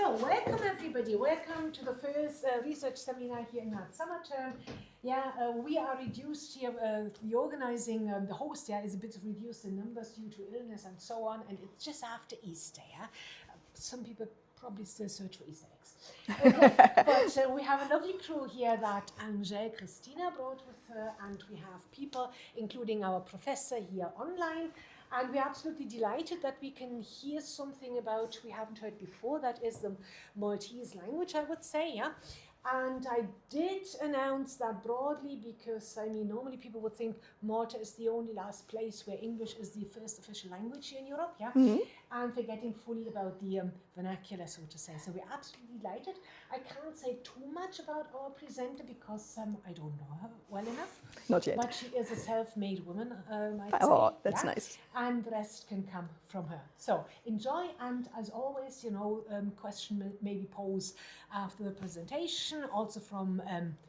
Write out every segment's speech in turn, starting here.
So, welcome everybody. Welcome to the first research seminar here in our summer term. We are reduced here. The organizing, the host is a bit reduced in numbers due to illness and so on. And it's just after Easter. Some people probably still search for Easter eggs. But we have a lovely crew here that Angèle Cristina brought with her, and we have people, including our professor here online. And we're absolutely delighted that we can hear something about we haven't heard before. That is the Maltese language, I would say, And I did announce that broadly because, normally people would think Malta is the only last place where English is the first official language here in Europe, Mm-hmm. And forgetting fully about the vernacular, so to say. So we're absolutely delighted. I can't say too much about our presenter because I don't know her well enough. Not yet. But she is a self-made woman, I'd say. Oh, that's nice. And the rest can come from her. So enjoy, and as always, question maybe pose after the presentation, also from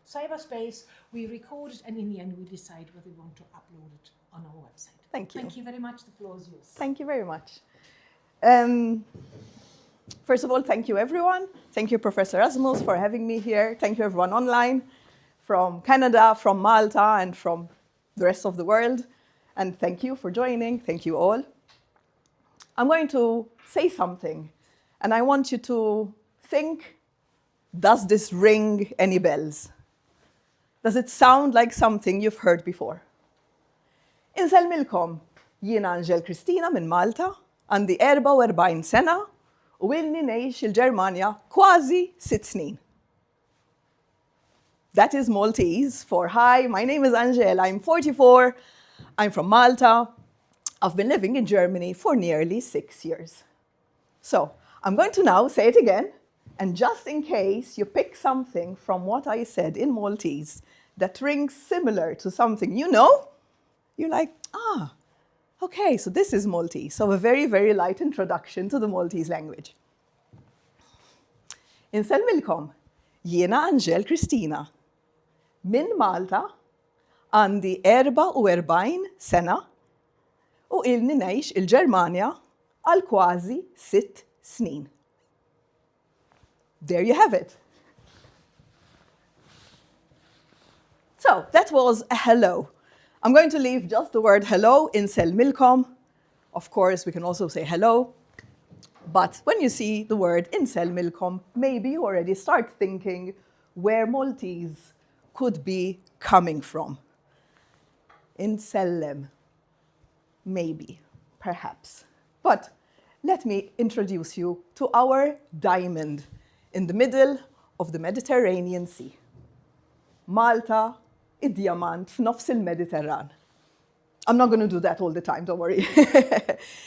cyberspace. We record it, and in the end we decide whether we want to upload it on our website. Thank you. Thank you very much. The floor is yours. Thank you very much. First of all, thank you everyone. Thank you, Professor Rasmus, for having me here. Thank you everyone online from Canada, from Malta, and from the rest of the world. And thank you for joining. Thank you all. I'm going to say something, and I want you to think, does this ring any bells? Does it sound like something you've heard before? Insellmilkom, jiena Angèle Cristina minn Malta, għandi 44 sena u ilni ngħix il-Ġermanja kważi 6 snin. That is Maltese for hi, my name is Angèle, I'm 44, I'm from Malta. I've been living in Germany for nearly 6 years. So I'm going to now say it again, and just in case you pick something from what I said in Maltese that rings similar to something you know, you're like, okay, so this is Maltese. So a very, very light introduction to the Maltese language. Insellmilkom, jiena Angèle Cristina. Minn Malta, għandi 44 sena u ilni ngħix il-Ġermanja għal kważi 6 snin. There you have it. So that was a hello. I'm going to leave just the word hello, insellmilkom. Of course, we can also say hello. But when you see the word insellmilkom, maybe you already start thinking where Maltese could be coming from. Insellem, maybe, perhaps. But let me introduce you to our diamond in the middle of the Mediterranean Sea. Malta, id-diamant f'nofs il-Mediterran. I'm not going to do that all the time, don't worry.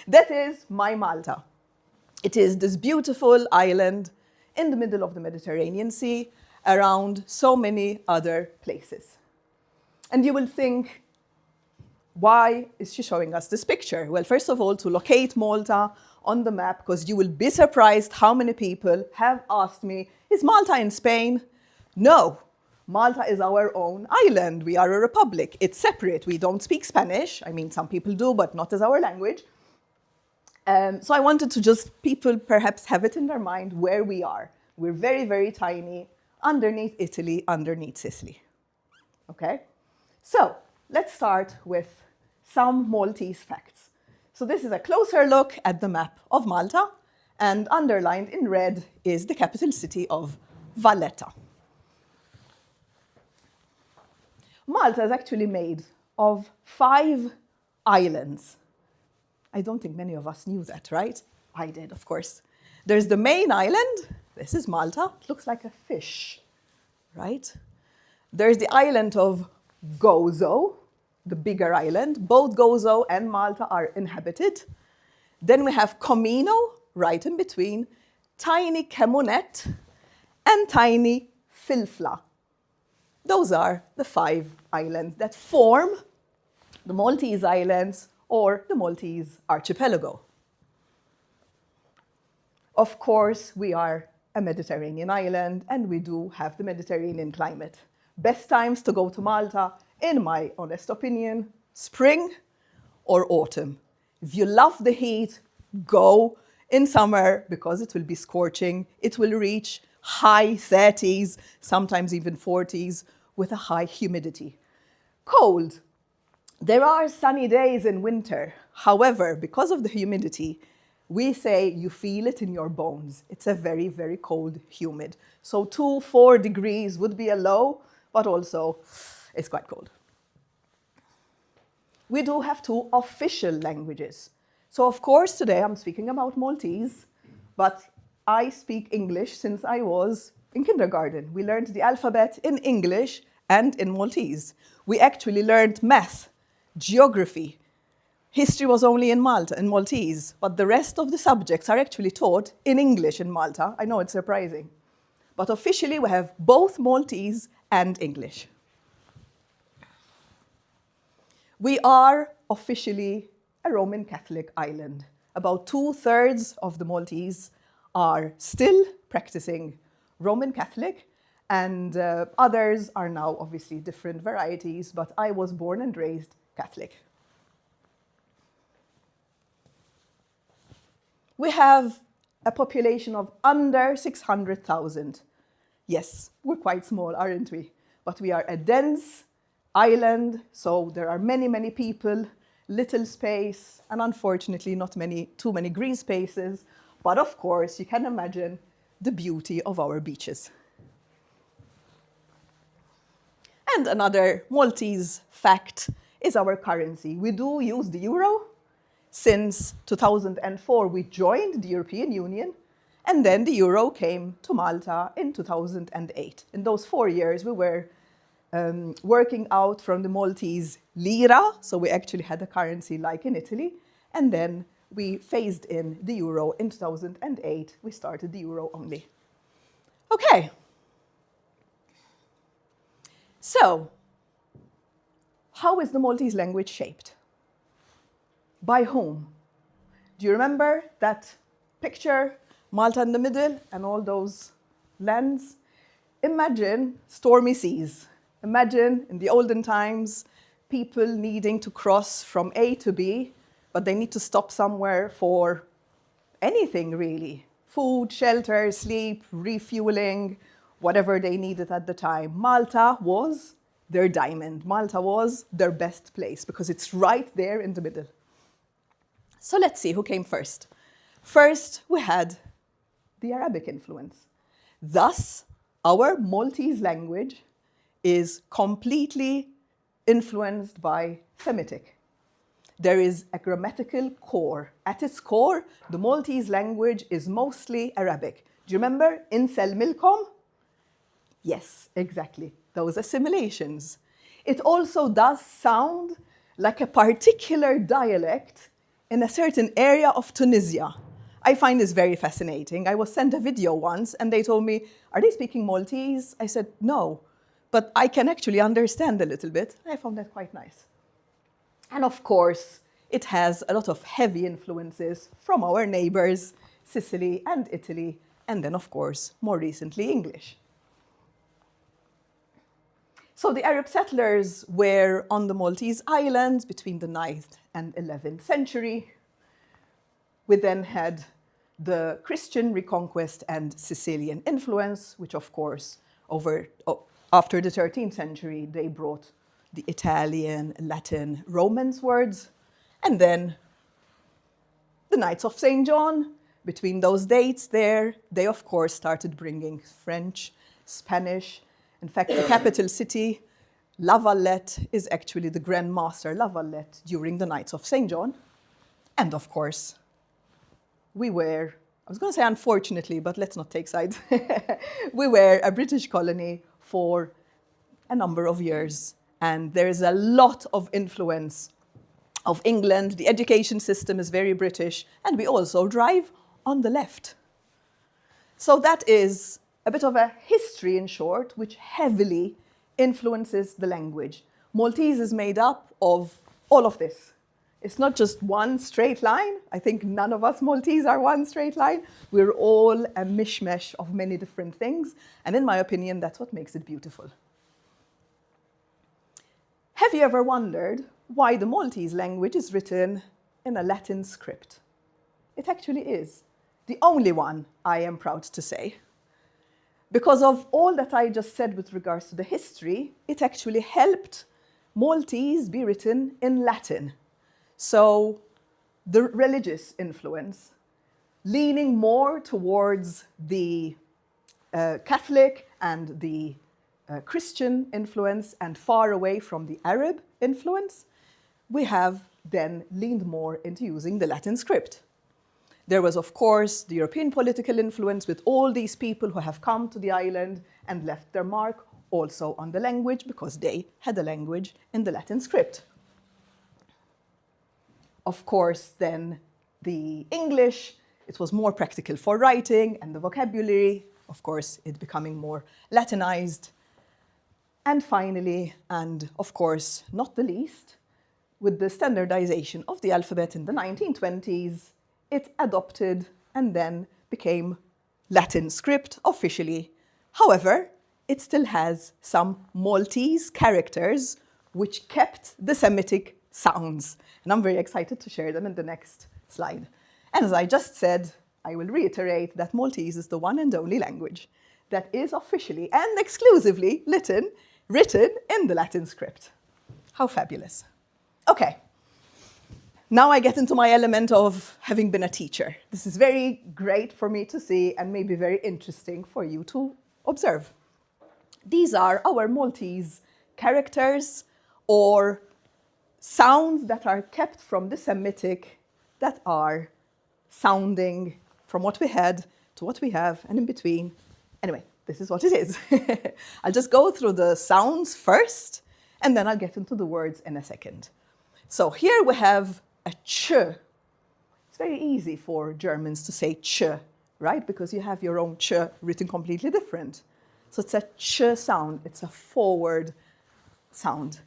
That is my Malta. It is this beautiful island in the middle of the Mediterranean Sea, around so many other places. And you will think, why is she showing us this picture? Well, first of all, to locate Malta on the map, because you will be surprised how many people have asked me, is Malta in Spain? No, Malta is our own island. We are a republic. It's separate. We don't speak Spanish. Some people do, but not as our language. So I wanted to people perhaps have it in their mind where we are. We're very, very tiny, underneath Italy, underneath Sicily. Okay? So let's start with some Maltese facts. So this is a closer look at the map of Malta, and underlined in red is the capital city of Valletta. Malta is actually made of 5 islands. I don't think many of us knew that, right? I did, of course. There's the main island. This is Malta. It looks like a fish, right? There's the island of Gozo, the bigger island. Both Gozo and Malta are inhabited. Then we have Comino, right in between, tiny Kemonet, and tiny Filfla. Those are the 5 islands that form the Maltese Islands or the Maltese archipelago. Of course, we are a Mediterranean island, and we do have the Mediterranean climate. Best times to go to Malta, in my honest opinion, spring or autumn. If you love the heat, go In summer, because it will be scorching, it will reach high 30s, sometimes even 40s, with a high humidity. Cold. There are sunny days in winter. However, because of the humidity, we say you feel it in your bones. It's a very, very cold, humid. So 4 degrees would be a low, but also it's quite cold. We do have 2 official languages. So of course today I'm speaking about Maltese, but I speak English since I was in kindergarten. We learned the alphabet in English and in Maltese. We actually learned math, geography. History was only in Maltese, but the rest of the subjects are actually taught in English in Malta. I know it's surprising. But officially we have both Maltese and English. We are officially a Roman Catholic island. About 2/3 of the Maltese are still practicing Roman Catholic, and others are now obviously different varieties, but I was born and raised Catholic. We have a population of under 600,000. Yes, we're quite small, aren't we? But we are a dense island, so there are many, many people, little space, and unfortunately not too many green spaces. But of course, you can imagine the beauty of our beaches. And another Maltese fact is our currency. We do use the euro. Since 2004, we joined the European Union, and then the euro came to Malta in 2008. In those 4 years, we were working out from the Maltese lira, so we actually had a currency like in Italy, and then we phased in the euro in 2008. We started the euro only. Okay. So, how is the Maltese language shaped? By whom? Do you remember that picture, Malta in the middle and all those lands? Imagine stormy seas. Imagine in the olden times, people needing to cross from A to B, but they need to stop somewhere for anything really. Food, shelter, sleep, refueling, whatever they needed at the time. Malta was their diamond. Malta was their best place because it's right there in the middle. So let's see who came first. First, we had the Arabic influence. Thus, our Maltese language is completely influenced by Semitic. There is a grammatical core. At its core, the Maltese language is mostly Arabic. Do you remember Insel Milkom? Yes, exactly. Those assimilations. It also does sound like a particular dialect in a certain area of Tunisia. I find this very fascinating. I was sent a video once and they told me, are they speaking Maltese? I said, no, but I can actually understand a little bit. I found that quite nice. And of course, it has a lot of heavy influences from our neighbors, Sicily and Italy, and then of course, more recently, English. So the Arab settlers were on the Maltese islands between the 9th and 11th century. We then had the Christian reconquest and Sicilian influence, which of course, after the 13th century, they brought the Italian, Latin, Romance words. And then the Knights of St. John, between those dates there, they of course started bringing French, Spanish. In fact, the capital city, La Valette, is actually the Grand Master La Valette during the Knights of St. John. And of course, we were, I was going to say unfortunately, but let's not take sides. We were a British colony for a number of years. And there is a lot of influence of England. The education system is very British. And we also drive on the left. So that is a bit of a history, in short, which heavily influences the language. Maltese is made up of all of this. It's not just one straight line. I think none of us Maltese are one straight line. We're all a mishmash of many different things. And in my opinion, that's what makes it beautiful. Have you ever wondered why the Maltese language is written in a Latin script? It actually is. the only one, I am proud to say. Because of all that I just said with regards to the history, it actually helped Maltese be written in Latin. So the religious influence, leaning more towards the Catholic and the Christian influence and far away from the Arab influence, we have then leaned more into using the Latin script. There was, of course, the European political influence with all these people who have come to the island and left their mark also on the language because they had a language in the Latin script. Of course, then the English, it was more practical for writing and the vocabulary, of course, it becoming more Latinized. And finally, and of course, not the least, with the standardization of the alphabet in the 1920s, it adopted and then became Latin script officially. However, it still has some Maltese characters which kept the Semitic sounds. And I'm very excited to share them in the next slide. And as I just said, I will reiterate that Maltese is the one and only language that is officially and exclusively written in the Latin script. How fabulous. Okay. Now I get into my element of having been a teacher. This is very great for me to see and maybe very interesting for you to observe. These are our Maltese characters or sounds that are kept from the Semitic that are sounding from what we had to what we have and in between. Anyway, this is what it is. I'll just go through the sounds first and then I'll get into the words in a second. So here we have a ch. It's very easy for Germans to say ch, right? Because you have your own ch written completely different. So it's a ch sound. It's a forward sound.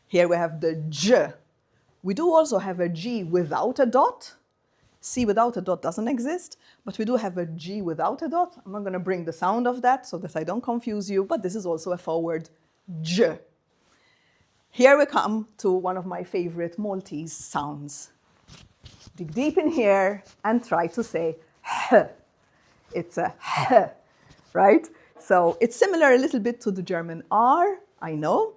Here we have the j. We do also have a g without a dot. C without a dot doesn't exist, but we do have a g without a dot. I'm not going to bring the sound of that so that I don't confuse you, but this is also a forward j. Here we come to one of my favorite Maltese sounds. Dig deep in here and try to say h. It's a h, right? So it's similar a little bit to the German R, I know.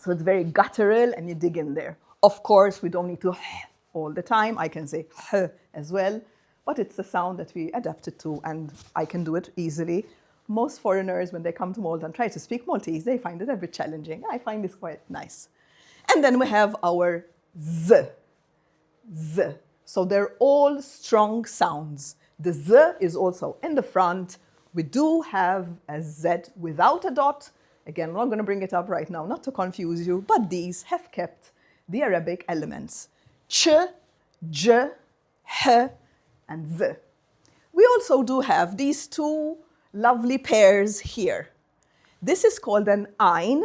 So it's very guttural and you dig in there. Of course, we don't need to h all the time. I can say h as well, but it's a sound that we adapted to and I can do it easily. Most foreigners, when they come to Malta and try to speak Maltese, they find it a bit challenging. I find this quite nice. And then we have our z. Z. So they're all strong sounds. The z is also in the front. We do have a z without a dot. Again, I'm not going to bring it up right now, not to confuse you, but these have kept the Arabic elements. Ch, j, h, and z. We also do have these two lovely pairs here. This is called an ein.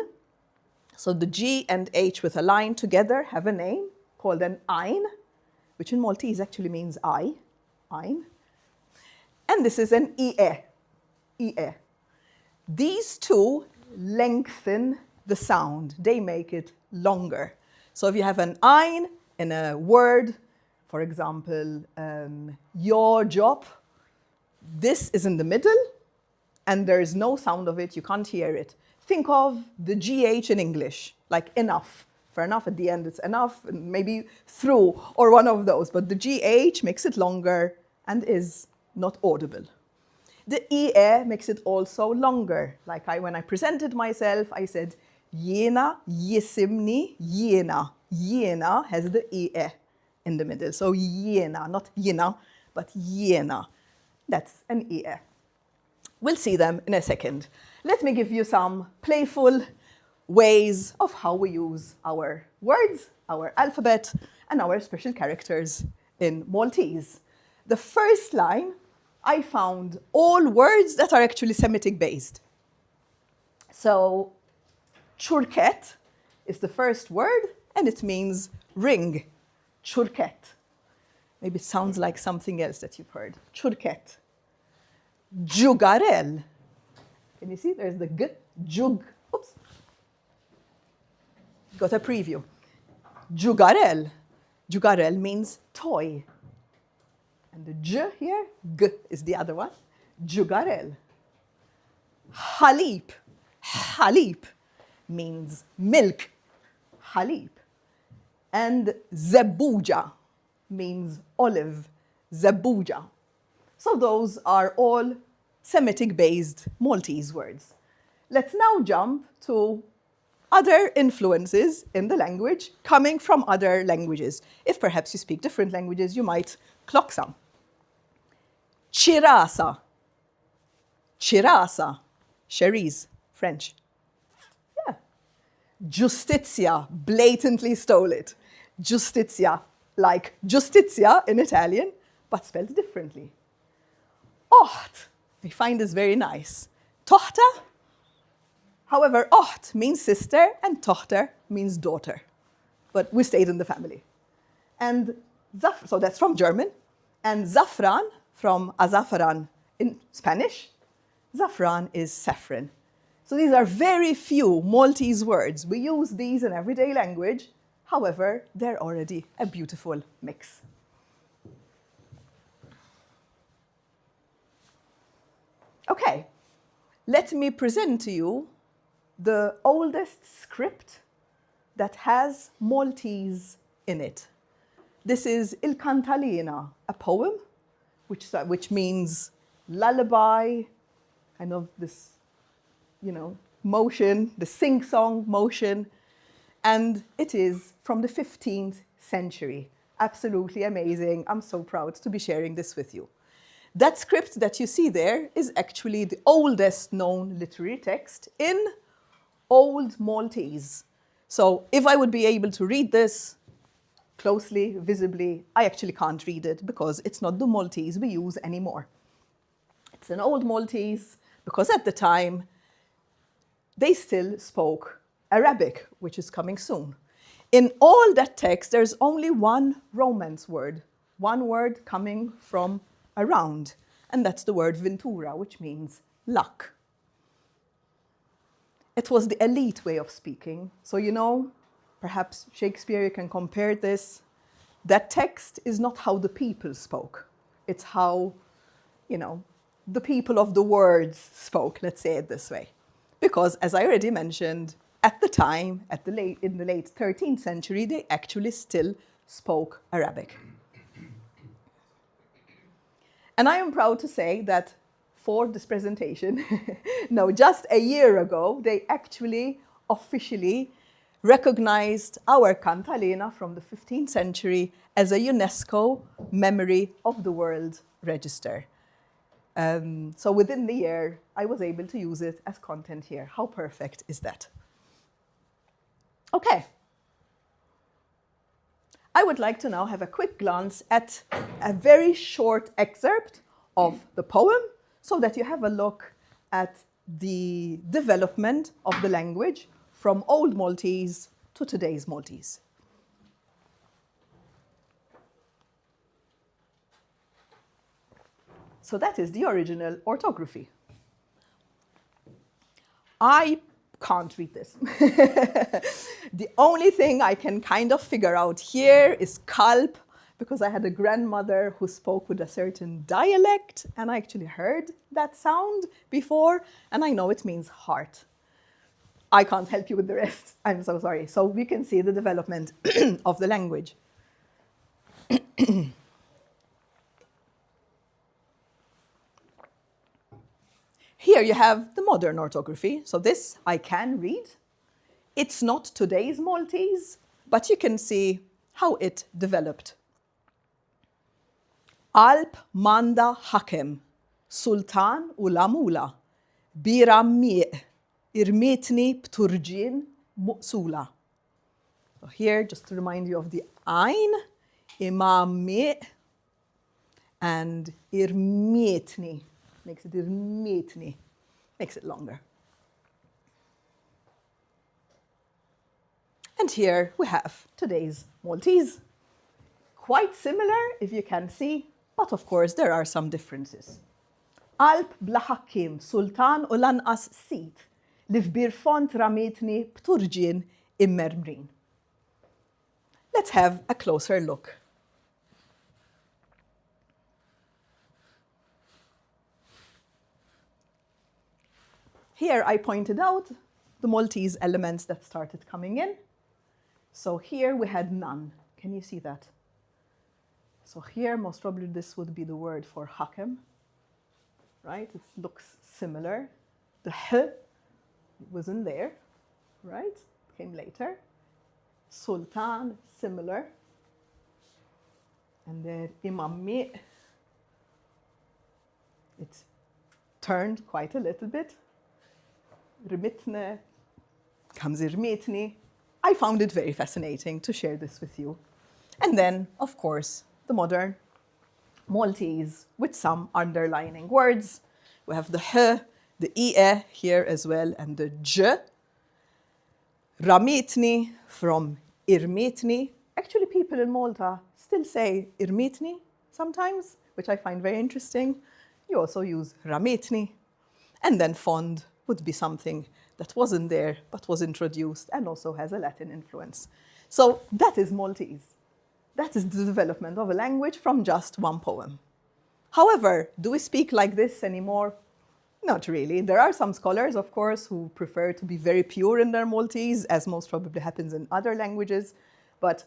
So the G and H with a line together have a name called an ein, which in Maltese actually means I, ein. And this is an ie, ie. These two lengthen the sound. They make it longer. So if you have an ein in a word, for example, your job, this is in the middle, and there is no sound of it, you can't hear it. Think of the GH in English, like enough. For enough at the end, it's enough, maybe through, or one of those. But the GH makes it longer and is not audible. The EE makes it also longer. Like when I presented myself, I said, Jena, Jisimni, Jena. Jena has the EE in the middle. So Jena, not Jena, but Jena. That's an EE. We'll see them in a second. Let me give you some playful ways of how we use our words, our alphabet, and our special characters in Maltese. The first line, I found all words that are actually Semitic based. So, churket is the first word, and it means ring. Churket. Maybe it sounds like something else that you've heard. Churket. Jugarel. Can you see? There's the g, jug. Oops. Got a preview. Jugarel. Jugarel means toy. And the j here, g is the other one, jugarel. Halib, halib means milk, halib. And zebuja means olive, zebuja. So those are all Semitic-based Maltese words. Let's now jump to other influences in the language coming from other languages. If perhaps you speak different languages, you might clock some. Chirasa, chirasa, cherise, French. Yeah. Giustizia, blatantly stole it. Giustizia, like giustizia in Italian, but spelled differently. Ocht, we find this very nice. Tochter, however, ocht means sister and tochter means daughter. But we stayed in the family. And so that's from German. And zafran, from azafran in Spanish, zafran is saffron. So these are very few Maltese words. We use these in everyday language. However, they're already a beautiful mix. Okay, let me present to you the oldest script that has Maltese in it. This is Il Cantalina, a poem, which means lullaby, kind of this, motion, the sing-song motion, and it is from the 15th century. Absolutely amazing. I'm so proud to be sharing this with you. That script that you see there is actually the oldest known literary text in Old Maltese. So if I would be able to read this closely, visibly, I actually can't read it because it's not the Maltese we use anymore. It's an Old Maltese because at the time they still spoke Arabic, which is coming soon. In all that text, there's only one Romance word, one word coming from around, and that's the word ventura, which means luck. It was the elite way of speaking. So, perhaps Shakespeare, you can compare this. That text is not how the people spoke. It's how, the people of the words spoke, let's say it this way. Because, as I already mentioned, at the time, in the late 13th century, they actually still spoke Arabic. And I am proud to say that for this presentation, just a year ago, they actually officially recognized our cantalena from the 15th century as a UNESCO Memory of the World Register. So within the year, I was able to use it as content here. How perfect is that? Okay. I would like to now have a quick glance at a very short excerpt of the poem so that you have a look at the development of the language from Old Maltese to today's Maltese. So that is the original orthography. I can't read this. The only thing I can kind of figure out here is kalp, because I had a grandmother who spoke with a certain dialect, and I actually heard that sound before, and I know it means heart. I can't help you with the rest. I'm so sorry. So we can see the development of the language. Here you have the modern orthography. So this I can read. It's not today's Maltese, but you can see how it developed. Alp manda hakem, sultan ulamula, birammi irmitni pturjin mu'sula. So here, just to remind you of the ain, imammi and irmitni. Makes it irmitni, makes it longer. And here we have today's Maltese. Quite similar, if you can see, but of course there are some differences. Alp blahakim sultan ulan as sit, liv birfont ramitni pturjin immermrin. Let's have a closer look. Here I pointed out the Maltese elements that started coming in. So here we had none. Can you see that? So here, most probably this would be the word for hakem, right? It looks similar. The h wasn't there, right? Came later. Sultan, similar. And then imammi, it turned quite a little bit. Remitne, kamzirmitni. I found it very fascinating to share this with you. And then, of course, the modern Maltese with some underlining words. We have the h, the ie here as well, and the j. Ramitni from irmitni. Actually, people in Malta still say irmitni sometimes, which I find very interesting. You also use ramitni. And then fond would be something that wasn't there but was introduced and also has a Latin influence. So that is Maltese. That is the development of a language from just one poem. However, do we speak like this anymore? Not really. There are some scholars, of course, who prefer to be very pure in their Maltese, as most probably happens in other languages. But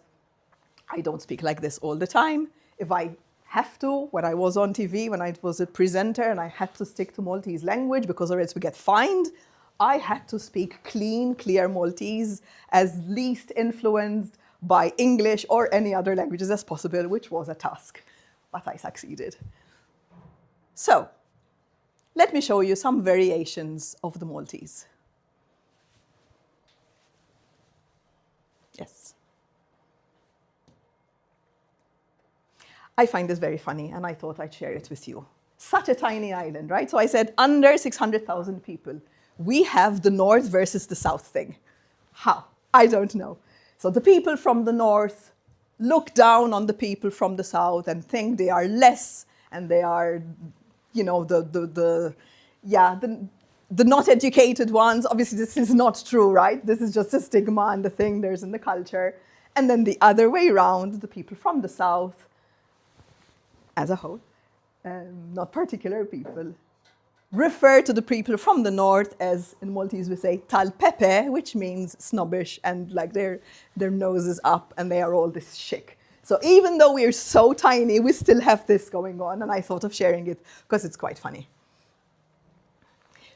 I don't speak like this all the time. If I have to, when I was on TV, when I was a presenter and I had to stick to Maltese language because or else we get fined, I had to speak clean, clear Maltese, as least influenced by English or any other languages as possible, which was a task, but I succeeded. So, let me show you some variations of the Maltese. Yes. I find this very funny, and I thought I'd share it with you. Such a tiny island, right? So I said under 600,000 people. We have the north versus the south thing. How? I don't know. So the people from the north look down on the people from the south and think they are less, and they are, you know, the not educated ones. Obviously, this is not true, right? This is just a stigma and the thing there's in the culture. And then the other way around, the people from the south, as a whole, not particular people, refer to the people from the north as, in Maltese we say, tal pepe, which means snobbish and like their nose is up and they are all this chic. So even though we are so tiny, we still have this going on, and I thought of sharing it because it's quite funny.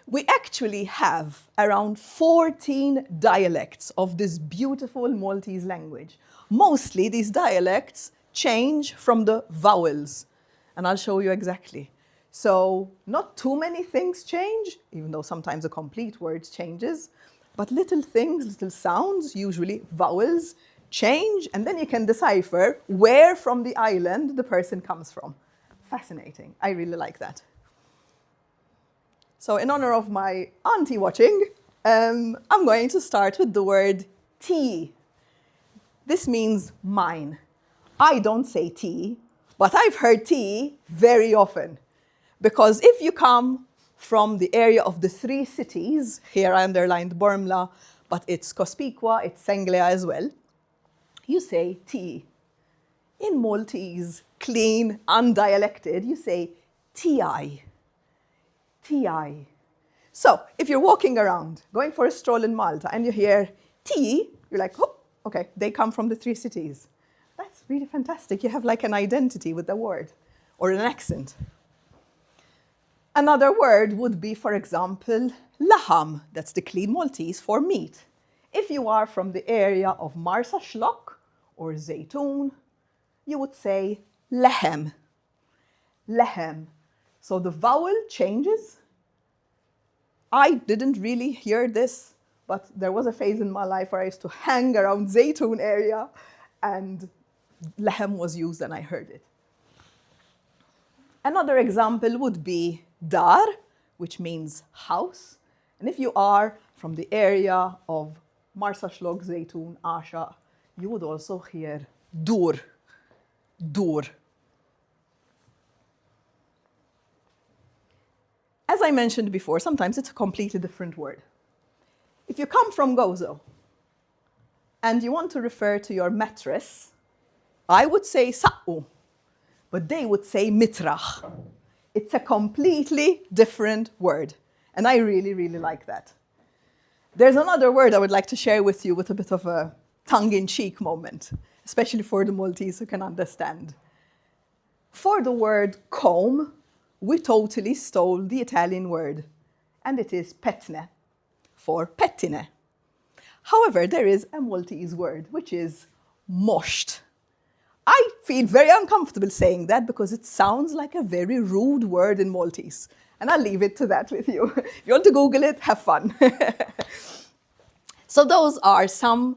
We actually have around 14 dialects of this beautiful Maltese language. Mostly these dialects change from the vowels, and I'll show you exactly. So not too many things change, even though sometimes a complete word changes, but little things, little sounds, usually vowels, change, and then you can decipher where from the island the person comes from. Fascinating. I really like that. So in honor of my auntie watching, I'm going to start with the word tea. This means mine. I don't say tea, but I've heard tea very often. Because if you come from the area of the three cities, here I underlined Bormla, but it's Cospicua, it's Senglea as well, you say tea. In Maltese, clean, undialected, you say ti. Ti. So if you're walking around, going for a stroll in Malta, and you hear tea, you're like, oh, okay, they come from the three cities. That's really fantastic. You have like an identity with the word, or an accent. Another word would be, for example, laham. That's the clean Maltese for meat. If you are from the area of Marsa Shlock or Zaytun, you would say lehem. Lehem. So the vowel changes. I didn't really hear this, but there was a phase in my life where I used to hang around Zaytun area, and lehem was used and I heard it. Another example would be dar, which means house. And if you are from the area of Marsa Shlock, Zaytun, Asha, you would also hear dur, dur. As I mentioned before, sometimes it's a completely different word. If you come from Gozo and you want to refer to your mattress, I would say sa'u, but they would say mitrach. It's a completely different word. And I really, really like that. There's another word I would like to share with you with a bit of a tongue-in-cheek moment, especially for the Maltese who can understand. For the word comb, we totally stole the Italian word, and it is petne, for pettine. However, there is a Maltese word, which is mosht. I feel very uncomfortable saying that because it sounds like a very rude word in Maltese. And I'll leave it to that with you. If you want to Google it, have fun. So those are some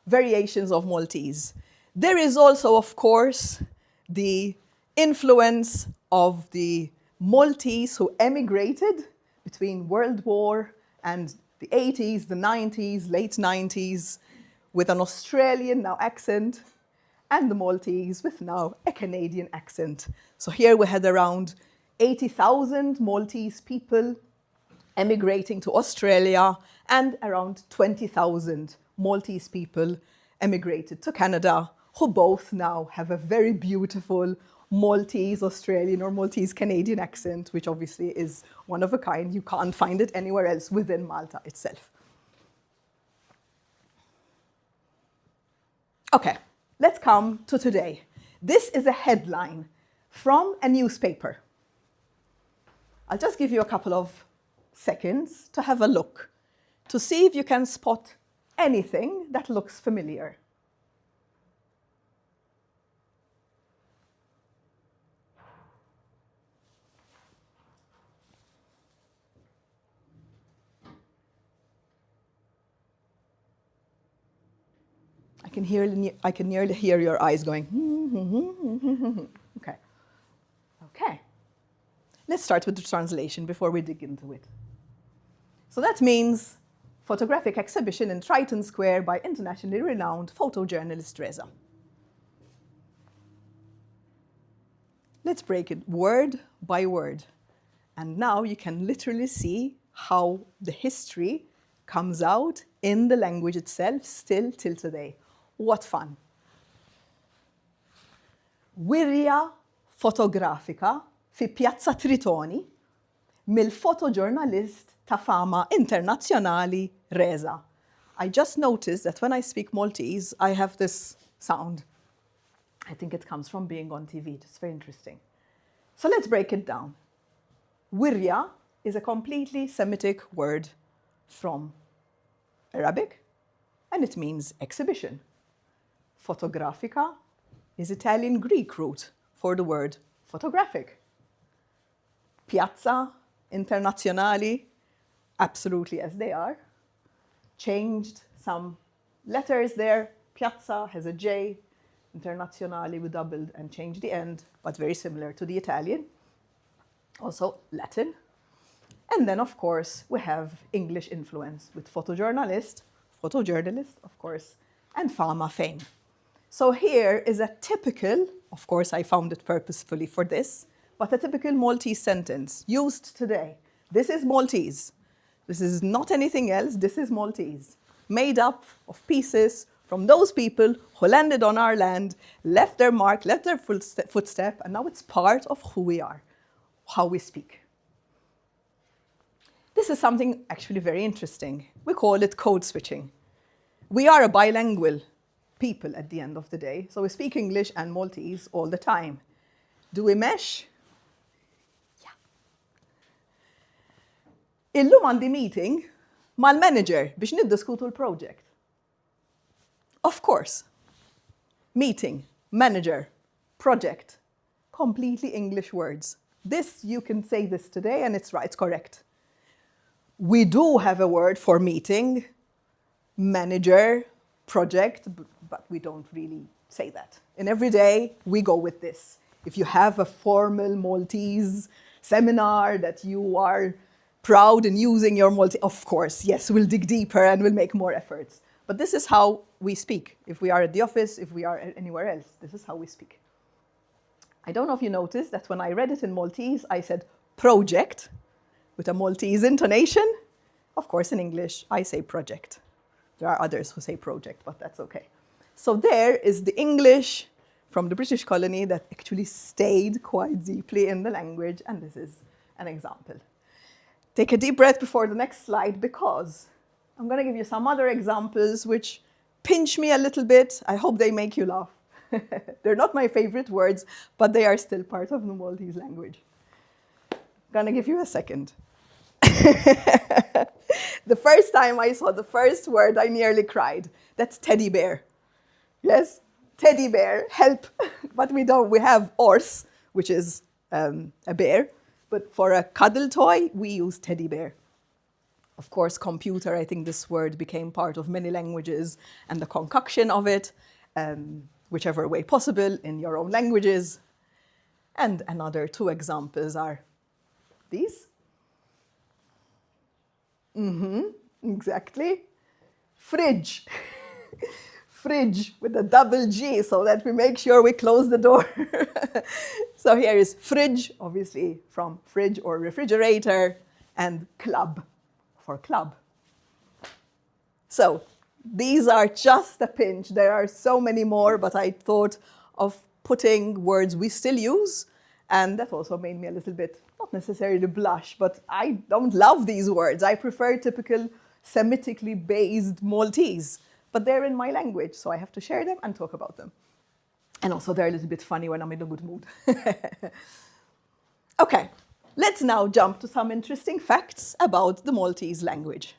variations of Maltese. There is also, of course, the influence of the Maltese who emigrated between World War and the 80s, the 90s, late 90s, with an Australian now accent, and the Maltese with now a Canadian accent. So here we had around 80,000 Maltese people emigrating to Australia, and around 20,000 Maltese people emigrated to Canada, who both now have a very beautiful Maltese Australian or Maltese Canadian accent, which obviously is one of a kind. You can't find it anywhere else within Malta itself. Okay, let's come to today. This is a headline from a newspaper. I'll just give you a couple of seconds to have a look, to see if you can spot anything that looks familiar. I can nearly hear your eyes going, Okay. Okay. Let's start with the translation before we dig into it. So that means photographic exhibition in Triton Square by internationally renowned photojournalist Reza. Let's break it word by word. And now you can literally see how the history comes out in the language itself still till today. What fun. Wirja fotografika fi Piazza Tritoni mill-fotojournalist ta' fama internazzjonali Reza. I just noticed that when I speak Maltese, I have this sound. I think it comes from being on TV. It's very interesting. So let's break it down. Wirja is a completely Semitic word from Arabic, and it means exhibition. Fotografica is Italian Greek root for the word photographic. Piazza Internazionali, absolutely as they are. Changed some letters there. Piazza has a J. Internazionali we doubled and changed the end, but very similar to the Italian. Also Latin. And then, of course, we have English influence with photojournalist, of course, and fama, fame. So here is a typical, of course I found it purposefully for this, but a typical Maltese sentence used today. This is Maltese. This is not anything else, this is Maltese. Made up of pieces from those people who landed on our land, left their mark, left their footstep, and now it's part of who we are, how we speak. This is something actually very interesting. We call it code switching. We are a bilingual people at the end of the day, so we speak English and Maltese all the time. Do we mesh? Yeah. Illum għandi meeting mal-manager biex niddiskutu l-project. Of course. Meeting, manager, project, completely English words. This, you can say this today and it's right, it's correct. We do have a word for meeting, manager, project, but we don't really say that. In every day, we go with this. If you have a formal Maltese seminar that you are proud in using your Maltese, of course, yes, we'll dig deeper and we'll make more efforts. But this is how we speak. If we are at the office, if we are anywhere else, this is how we speak. I don't know if you noticed that when I read it in Maltese, I said project with a Maltese intonation. Of course, in English, I say project. There are others who say project, but that's okay. So there is the English from the British colony that actually stayed quite deeply in the language, and this is an example. take a deep breath before the next slide, because I'm going to give you some other examples which pinch me a little bit. I hope they make you laugh. They're not my favorite words, but they are still part of the Maltese language. I'm going to give you a second. The first time I saw the first word, I nearly cried. That's teddy bear. Yes, teddy bear, help. But we don't. We have ors, which is a bear. But for a cuddle toy, we use teddy bear. Of course, computer, I think this word became part of many languages, and the concoction of it, whichever way possible, in your own languages. And another two examples are these. Exactly. Fridge. Fridge with a double G, so that we make sure we close the door. So here is fridge, obviously from fridge or refrigerator, and club for club. So these are just a pinch. There are so many more, but I thought of putting words we still use, and that also made me a little bit, not necessarily blush, but I don't love these words. I prefer typical Semitically based Maltese, but they're in my language, so I have to share them and talk about them. And also they're a little bit funny when I'm in a good mood. Okay, let's now jump to some interesting facts about the Maltese language.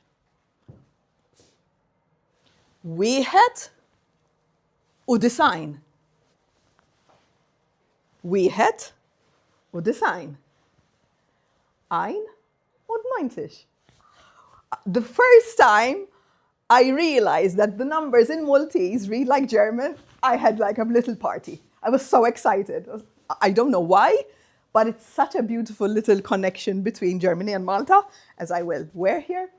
Wieħed u design. Wieħed u design. Ein und 90. The first time I realized that the numbers in Maltese read like German, I had like a little party. I was so excited. I don't know why, but it's such a beautiful little connection between Germany and Malta, as I will wear here,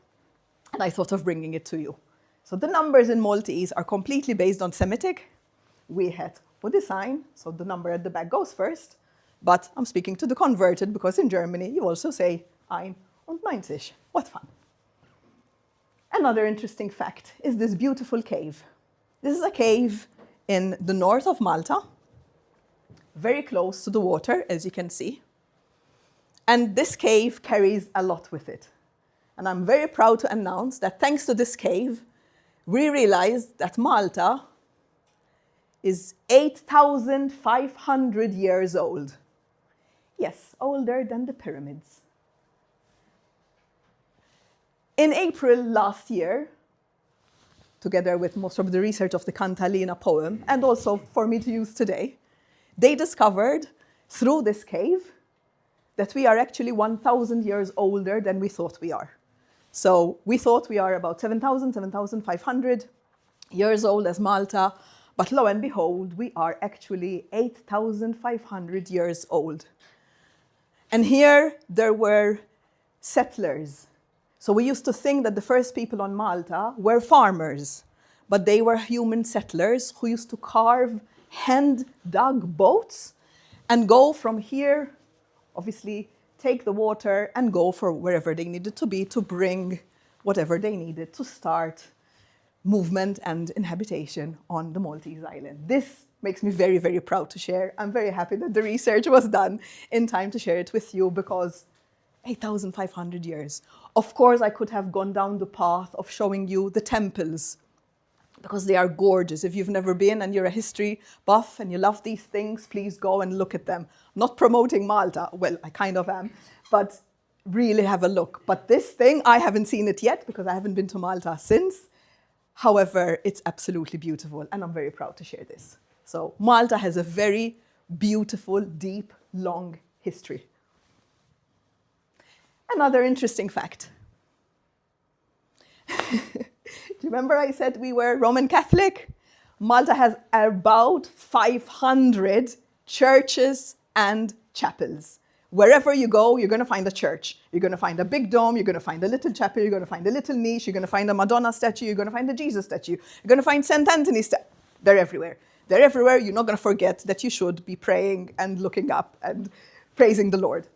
and I thought of bringing it to you. So the numbers in Maltese are completely based on Semitic. Wieħed u design, so the number at the back goes first, but I'm speaking to the converted because in Germany you also say ein und 90. What fun. Another interesting fact is this beautiful cave. This is a cave in the north of Malta, very close to the water, as you can see. And this cave carries a lot with it. And I'm very proud to announce that thanks to this cave, we realized that Malta is 8,500 years old. Yes, older than the pyramids. In April last year, together with most of the research of the Cantalina poem, and also for me to use today, they discovered through this cave that we are actually 1,000 years older than we thought we are. So we thought we are about 7,000, 7,500 years old as Malta, but lo and behold, we are actually 8,500 years old. And here there were settlers. So we used to think that the first people on Malta were farmers, but they were human settlers who used to carve hand-dug boats and go from here, obviously take the water and go for wherever they needed to be to bring whatever they needed to start movement and inhabitation on the Maltese island. This makes me very, very proud to share. I'm very happy that the research was done in time to share it with you, because 8,500 years. Of course, I could have gone down the path of showing you the temples, because they are gorgeous. If you've never been and you're a history buff and you love these things, please go and look at them. I'm not promoting Malta. Well, I kind of am, but really have a look. But this thing, I haven't seen it yet because I haven't been to Malta since. However, it's absolutely beautiful, and I'm very proud to share this. So Malta has a very beautiful, deep, long history. Another interesting fact. Do you remember I said we were Roman Catholic? Malta has about 500 churches and chapels. Wherever you go, you're going to find a church. You're going to find a big dome, you're going to find a little chapel, you're going to find a little niche, you're going to find a Madonna statue, you're going to find a Jesus statue, you're going to find St. Anthony statue. They're everywhere. They're everywhere. You're not going to forget that you should be praying and looking up and praising the Lord.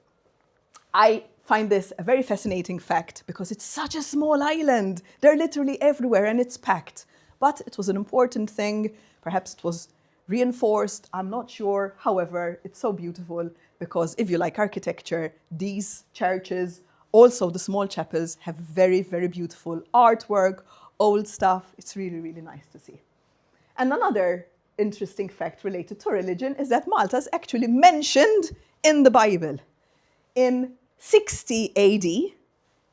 I find this a very fascinating fact because it's such a small island. They're literally everywhere and it's packed. But it was an important thing. Perhaps it was reinforced. I'm not sure. However, it's so beautiful because if you like architecture, these churches Also, the small chapels have very, very beautiful artwork, old stuff. It's really, really nice to see. And another interesting fact related to religion is that Malta is actually mentioned in the Bible. In 60 AD,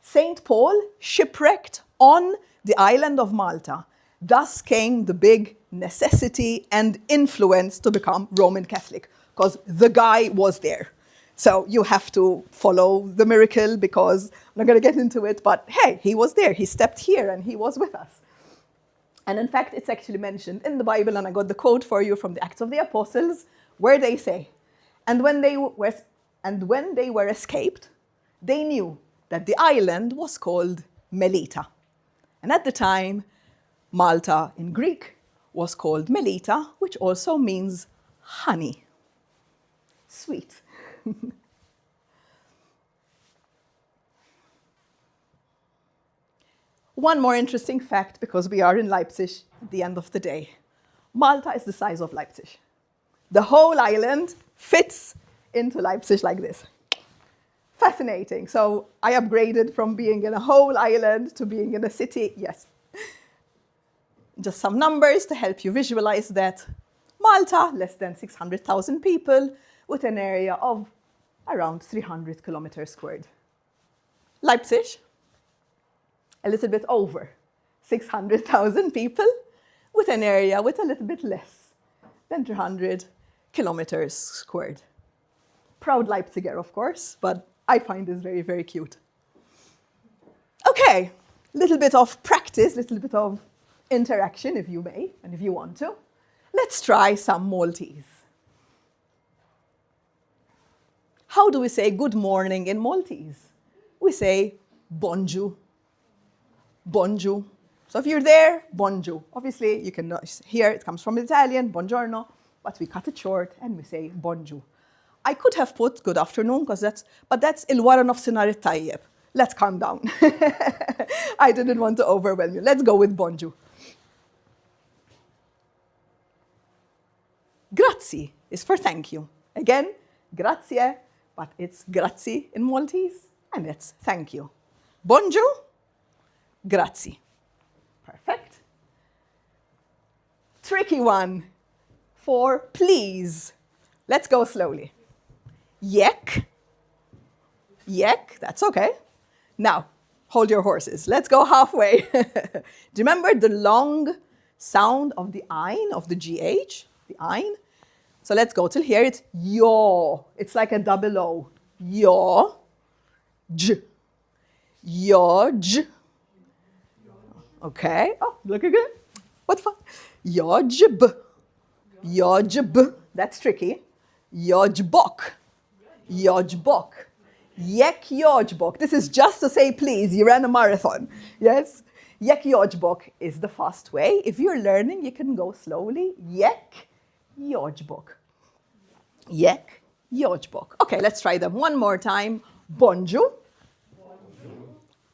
St. Paul shipwrecked on the island of Malta. Thus came the big necessity and influence to become Roman Catholic, because the guy was there. So you have to follow the miracle, because I'm not going to get into it, but hey, he was there. He stepped here and he was with us. And in fact, it's actually mentioned in the Bible, and I got the quote for you from the Acts of the Apostles, where they say, and when they were escaped, they knew that the island was called Melita. And at the time, Malta in Greek was called Melita, which also means honey. Sweet. One more interesting fact, because we are in Leipzig at the end of the day. Malta is the size of Leipzig. The whole island fits into Leipzig like this. Fascinating. So I upgraded from being in a whole island to being in a city. Yes. Just some numbers to help you visualize that. Malta, less than 600,000 people, with an area of around 300 kilometers squared. Leipzig, a little bit over 600,000 people, with an area with a little bit less than 300 kilometers squared. Proud Leipziger, of course, but I find this very, very cute. Okay, little bit of practice, little bit of interaction, if you may, and if you want to. Let's try some Maltese. How do we say good morning in Maltese? We say bonjour. Bonjour. So if you're there, bonjour. Obviously, you can hear it comes from Italian, buongiorno, but we cut it short and we say bonjour. I could have put good afternoon, but that's il-wara nofsinhar it-tajjeb. Let's calm down. I didn't want to overwhelm you. Let's go with bonjour. Grazie is for thank you. Again, grazie, but it's grazie in Maltese, and it's thank you. Bonjour, grazie. Perfect. Tricky one for please. Let's go slowly. Yek. Yek, that's okay. Now, hold your horses. Let's go halfway. Do you remember the long sound of the ein, of the GH? The ein? So let's go till here. It's yo. It's like a double O. Yo. J. Yo. J. Okay. Oh, look again. What fun. Yojb. Yojb. That's tricky. Yojbok. Yojbok. Yek Yojbok. This is just to say please. You ran a marathon. Yes? Yek Yojbok is the fast way. If you're learning, you can go slowly. Yek Yojbok. Yek Yojbok. Okay, let's try them one more time. Bonjour. Bonjour.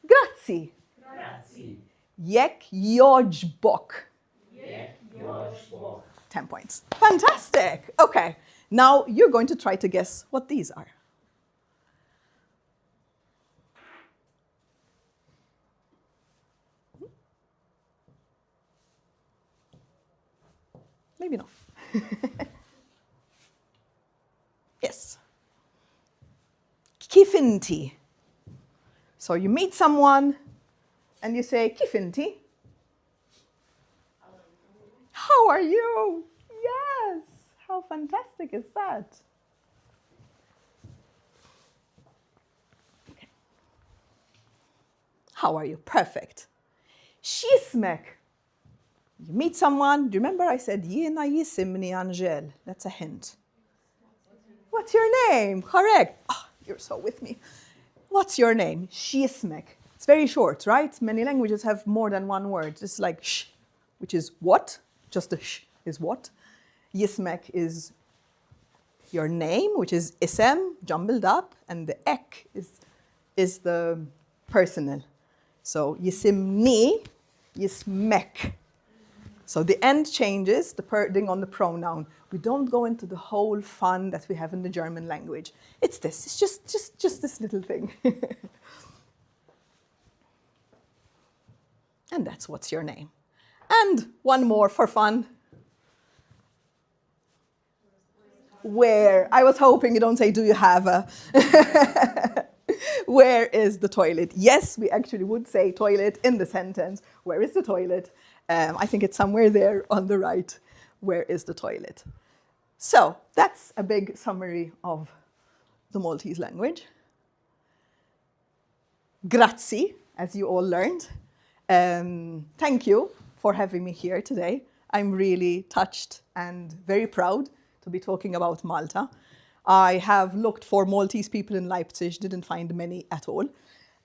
Grazie. Grazie. Yek Yojbok. Yek Yojbok. 10 points. Fantastic. Okay, now you're going to try to guess what these are. Maybe not. Yes. Kifinti. So you meet someone and you say, Kifinti. How are you? Yes. How fantastic is that? Okay. How are you? Perfect. Shismek. You meet someone. Do you remember I said, Jiena jisimni Angèle? That's a hint. What's your name? Correct. Oh, you're so with me. What's your name? Shismek. It's very short, right? Many languages have more than one word. It's like sh, which is what? Just the sh is what. Yismek is your name, which is isem, jumbled up, and the ek is the personal. So yisimni, yismek. So the end changes depending on the pronoun. We don't go into the whole fun that we have in the German language. It's this. It's just this little thing. And that's what's your name. And one more for fun. Where? I was hoping you don't say, do you have a? Where is the toilet? Yes, we actually would say toilet in the sentence. Where is the toilet? I think it's somewhere there on the right. Where is the toilet? So that's a big summary of the Maltese language. Grazie, as you all learned. Thank you for having me here today. I'm really touched and very proud to be talking about Malta. I have looked for Maltese people in Leipzig, didn't find many at all.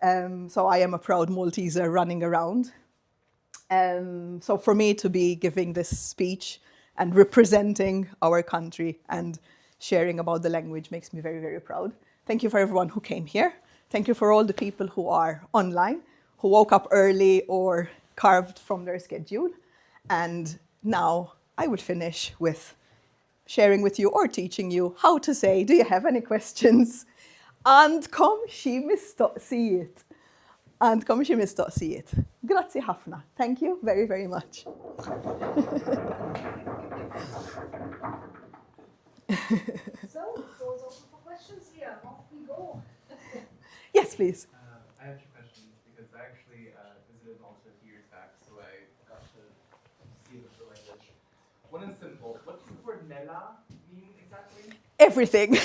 So I am a proud Malteser running around. So for me to be giving this speech and representing our country and sharing about the language makes me very, very proud. Thank you for everyone who came here. Thank you for all the people who are online, who woke up early or carved from their schedule. And now I will finish with sharing with you or teaching you how to say, do you have any questions? And kom xi mistoqsijiet. And kom xi mistoqsijiet. Grazzi ħafna. Thank you very, very much. So, doors open for questions here. Off we go. Yes, please. I have two questions because I actually visited Malta a few years back, so I got to see the language. One is simple. What does the word mela mean exactly? Everything.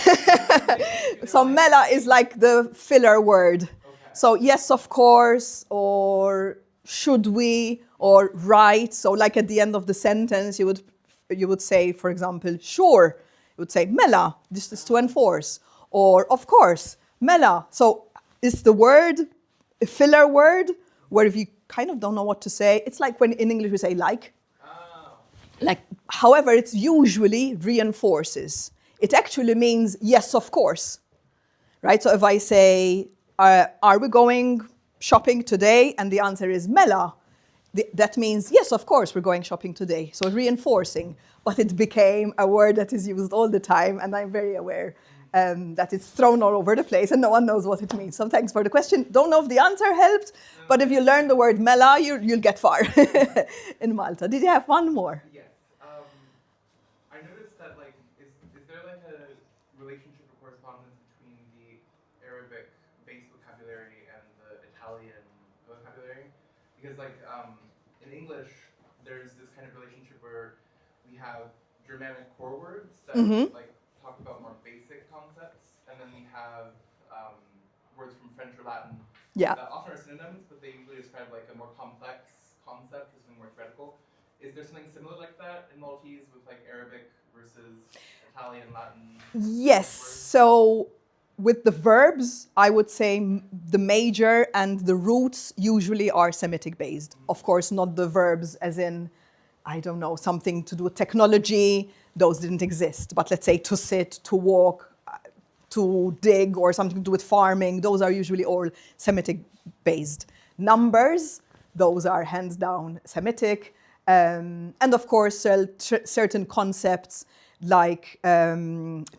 So mela is like the filler word. Okay. So yes, of course, or should we, or right. So like at the end of the sentence, you would say, for example, sure. You would say mela. This is to enforce. Or of course, mela. So it's the word, a filler word, where if you kind of don't know what to say, it's like when in English we say like. Oh. Like, however, it usually reinforces. It actually means yes, of course, right? So if I say, are we going shopping today? And the answer is mela. That means, yes, of course, we're going shopping today. So reinforcing, but it became a word that is used all the time, and I'm very aware that it's thrown all over the place and no one knows what it means. So thanks for the question. Don't know if the answer helped, but if you learn the word mela, you'll get far in Malta. Did you have one more? Yes. I noticed that, like, is there like a relationship or correspondence between the Arabic-based vocabulary and the Italian vocabulary? Because, like, in English, there's this kind of relationship where we have Germanic core words that, like, talk about more basic concepts, and then we have words from French or Latin that often are synonyms, but they usually describe like a more complex concept or something more theoretical. Is there something similar like that in Maltese with like Arabic versus Italian, Latin? Yes. So with the verbs, I would say the major and the roots usually are Semitic based. Of course, not the verbs as in, I don't know, something to do with technology. Those didn't exist. But let's say to sit, to walk, to dig, or something to do with farming, those are usually all Semitic-based. Numbers, those are hands down Semitic. And of course, certain concepts like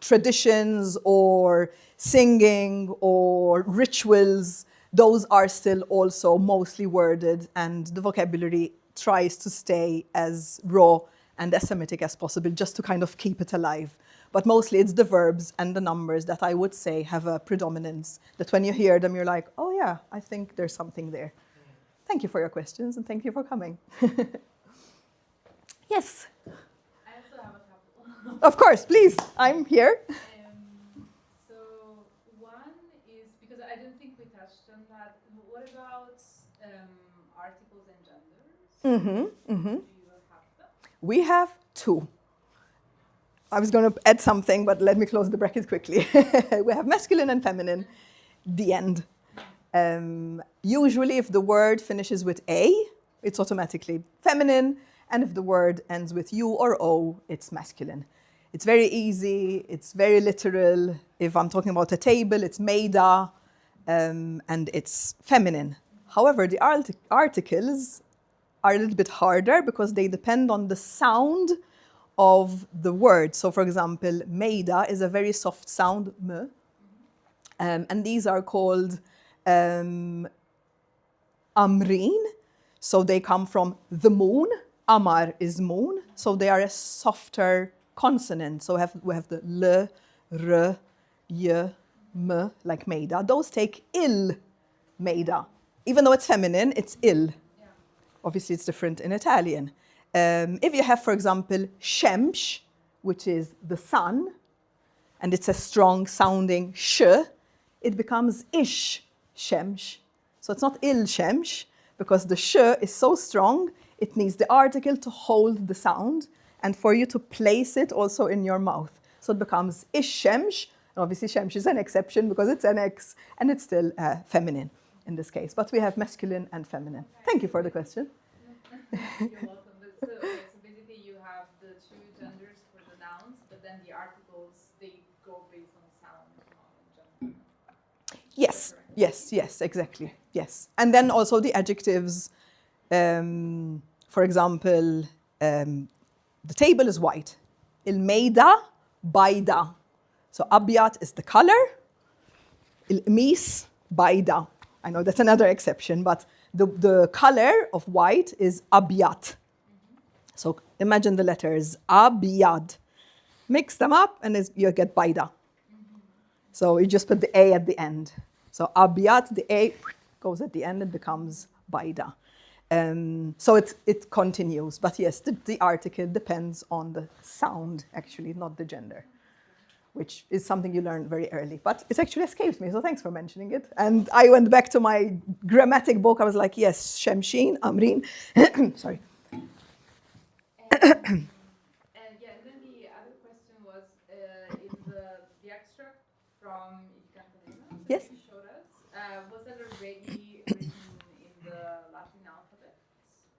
traditions or singing or rituals, those are still also mostly worded, and the vocabulary tries to stay as raw and as Semitic as possible, just to kind of keep it alive. But mostly it's the verbs and the numbers that I would say have a predominance, that when you hear them, you're like, oh yeah, I think there's something there. Thank you for your questions and thank you for coming. Yes? I also have a couple. Of course, please, I'm here. So one is, because I don't think we touched on that, what about articles and genders? Do you have them? We have two. I was going to add something, but let me close the bracket quickly. We have masculine and feminine, the end. Usually, if the word finishes with A, it's automatically feminine. And if the word ends with U or O, it's masculine. It's very easy. It's very literal. If I'm talking about a table, it's meida, and it's feminine. However, the articles are a little bit harder because they depend on the sound of the word. So, for example, meida is a very soft sound, m, and these are called amrin. So they come from the moon. Amar is moon. So they are a softer consonant. So we have the L, R, Y, M, like Meida. Those take il, Meida. Even though it's feminine, it's il. Yeah. Obviously, it's different in Italian. If you have, for example, Shemsh, which is the sun, and it's a strong sounding sh, it becomes ish, Shemsh. So it's not il Shemsh, because the sh is so strong, it needs the article to hold the sound and for you to place it also in your mouth. So it becomes ish Shemsh. Obviously, Shemsh is an exception because it's an X and it's still feminine in this case. But we have masculine and feminine. Thank you for the question. You're welcome. So basically you have the two genders for the nouns, but then the articles, they go based on sound, not on gender. Yes, yes, yes, exactly. Yes. And then also the adjectives, for example, the table is white. Il-mejda bayda. So abyad is the color. Il-qmis bayda. I know that's another exception, but the color of white is abyad. So imagine the letters abyad. Mix them up and you get bayda. So you just put the A at the end. So abyad, the A goes at the end and becomes bayda. So it continues. But yes, the article depends on the sound, actually, not the gender, which is something you learn very early. But it actually escapes me, so thanks for mentioning it. And I went back to my grammatic book. I was like, yes, Shemshin, Amrin. Sorry. And yeah, and then the other question was, in the extract from Il Cantalena that Yes. you showed us, was that already written in the Latin alphabet,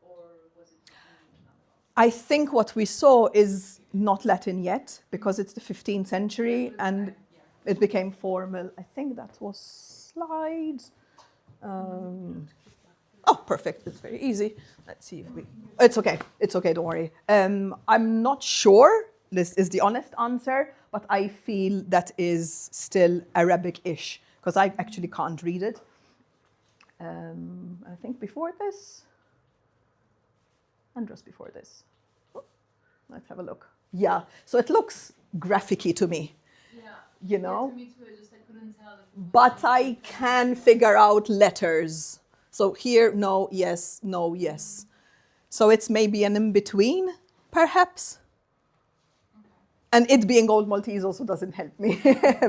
or was it in another? I think what we saw is not Latin yet, because it's the 15th century and it became formal. I think that was slides. Oh, perfect. It's very easy. Let's see if we... It's okay. It's okay. Don't worry. I'm not sure. This is the honest answer, but I feel that is still Arabic-ish because I actually can't read it. I think before this and just before this. Oh, let's have a look. Yeah. So it looks graphic-y to me. Yeah. You know? Yeah, to me too. I just couldn't tell. But I can figure out letters. So here, no, yes, no, yes. So it's maybe an in-between, perhaps. Okay. And it being Old Maltese also doesn't help me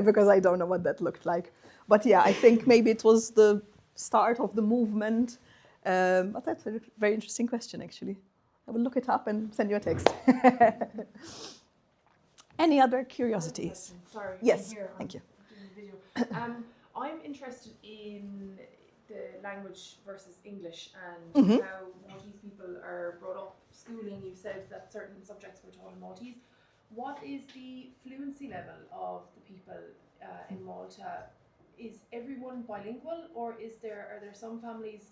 because I don't know what that looked like. But yeah, I think maybe it was the start of the movement. But that's a very interesting question, actually. I will look it up and send you a text. Any other curiosities? Sorry. Yes, I'm here. thank you. Doing the video. I'm interested in the language versus English and how Maltese people are brought up. Schooling, you said that certain subjects were taught in Maltese. What is the fluency level of the people in Malta? Is everyone bilingual, or are there some families?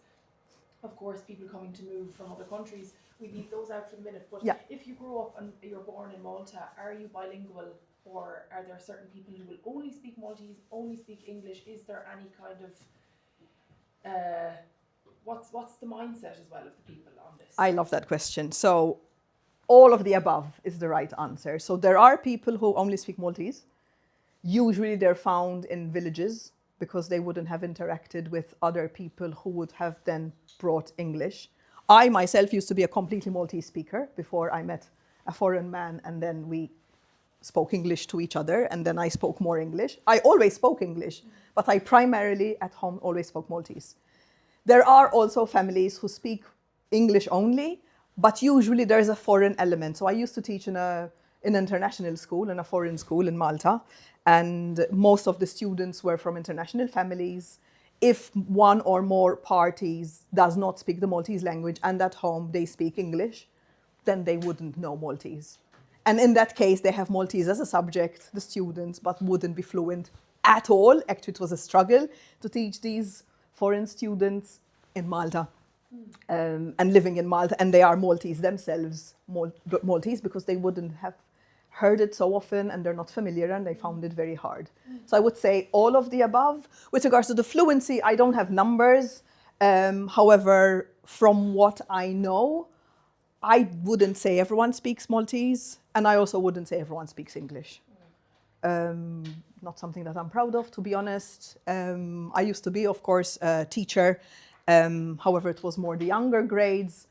Of course, people coming to move from other countries, we leave those out for the minute. But Yeah. if you grow up and you're born in Malta, are you bilingual, or are there certain people who will only speak Maltese, only speak English? Is there any kind of what's the mindset as well of the people on this? I love that question. So all of the above is the right answer. So there are people who only speak Maltese. Usually they're found in villages because they wouldn't have interacted with other people who would have then brought English. I myself used to be a completely Maltese speaker before I met a foreign man, and then we spoke English to each other, and then I spoke more English. I always spoke English, but I primarily at home always spoke Maltese. There are also families who speak English only, but usually there's a foreign element. So I used to teach in an international school, in a foreign school in Malta, and most of the students were from international families. If one or more parties does not speak the Maltese language and at home they speak English, then they wouldn't know Maltese. And in that case, they have Maltese as a subject, the students, but wouldn't be fluent at all. Actually, it was a struggle to teach these foreign students in Malta and living in Malta. And they are Maltese themselves, Maltese, because they wouldn't have heard it so often and they're not familiar and they found it very hard. So I would say all of the above. With regards to the fluency, I don't have numbers. However, from what I know, I wouldn't say everyone speaks Maltese, and I also wouldn't say everyone speaks English. Not something that I'm proud of, to be honest. I used to be, of course, a teacher. However, it was more the younger grades.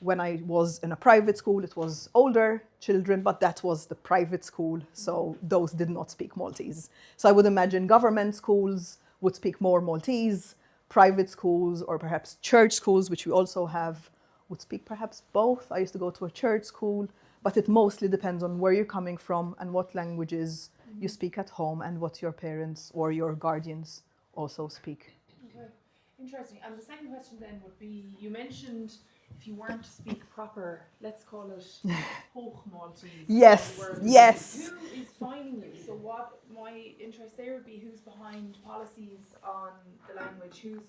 When I was in a private school, it was older children, but that was the private school, so those did not speak Maltese. So I would imagine government schools would speak more Maltese, private schools or perhaps church schools, which we also have, would speak perhaps both. I used to go to a church school, but it mostly depends on where you're coming from and what languages you speak at home and what your parents or your guardians also speak. Okay, interesting. And the second question then would be, you mentioned if you weren't to speak proper, let's call it Hoch Maltese. Yes, yes. Who is finding you? So what my interest there would be, who's behind policies on the language? Who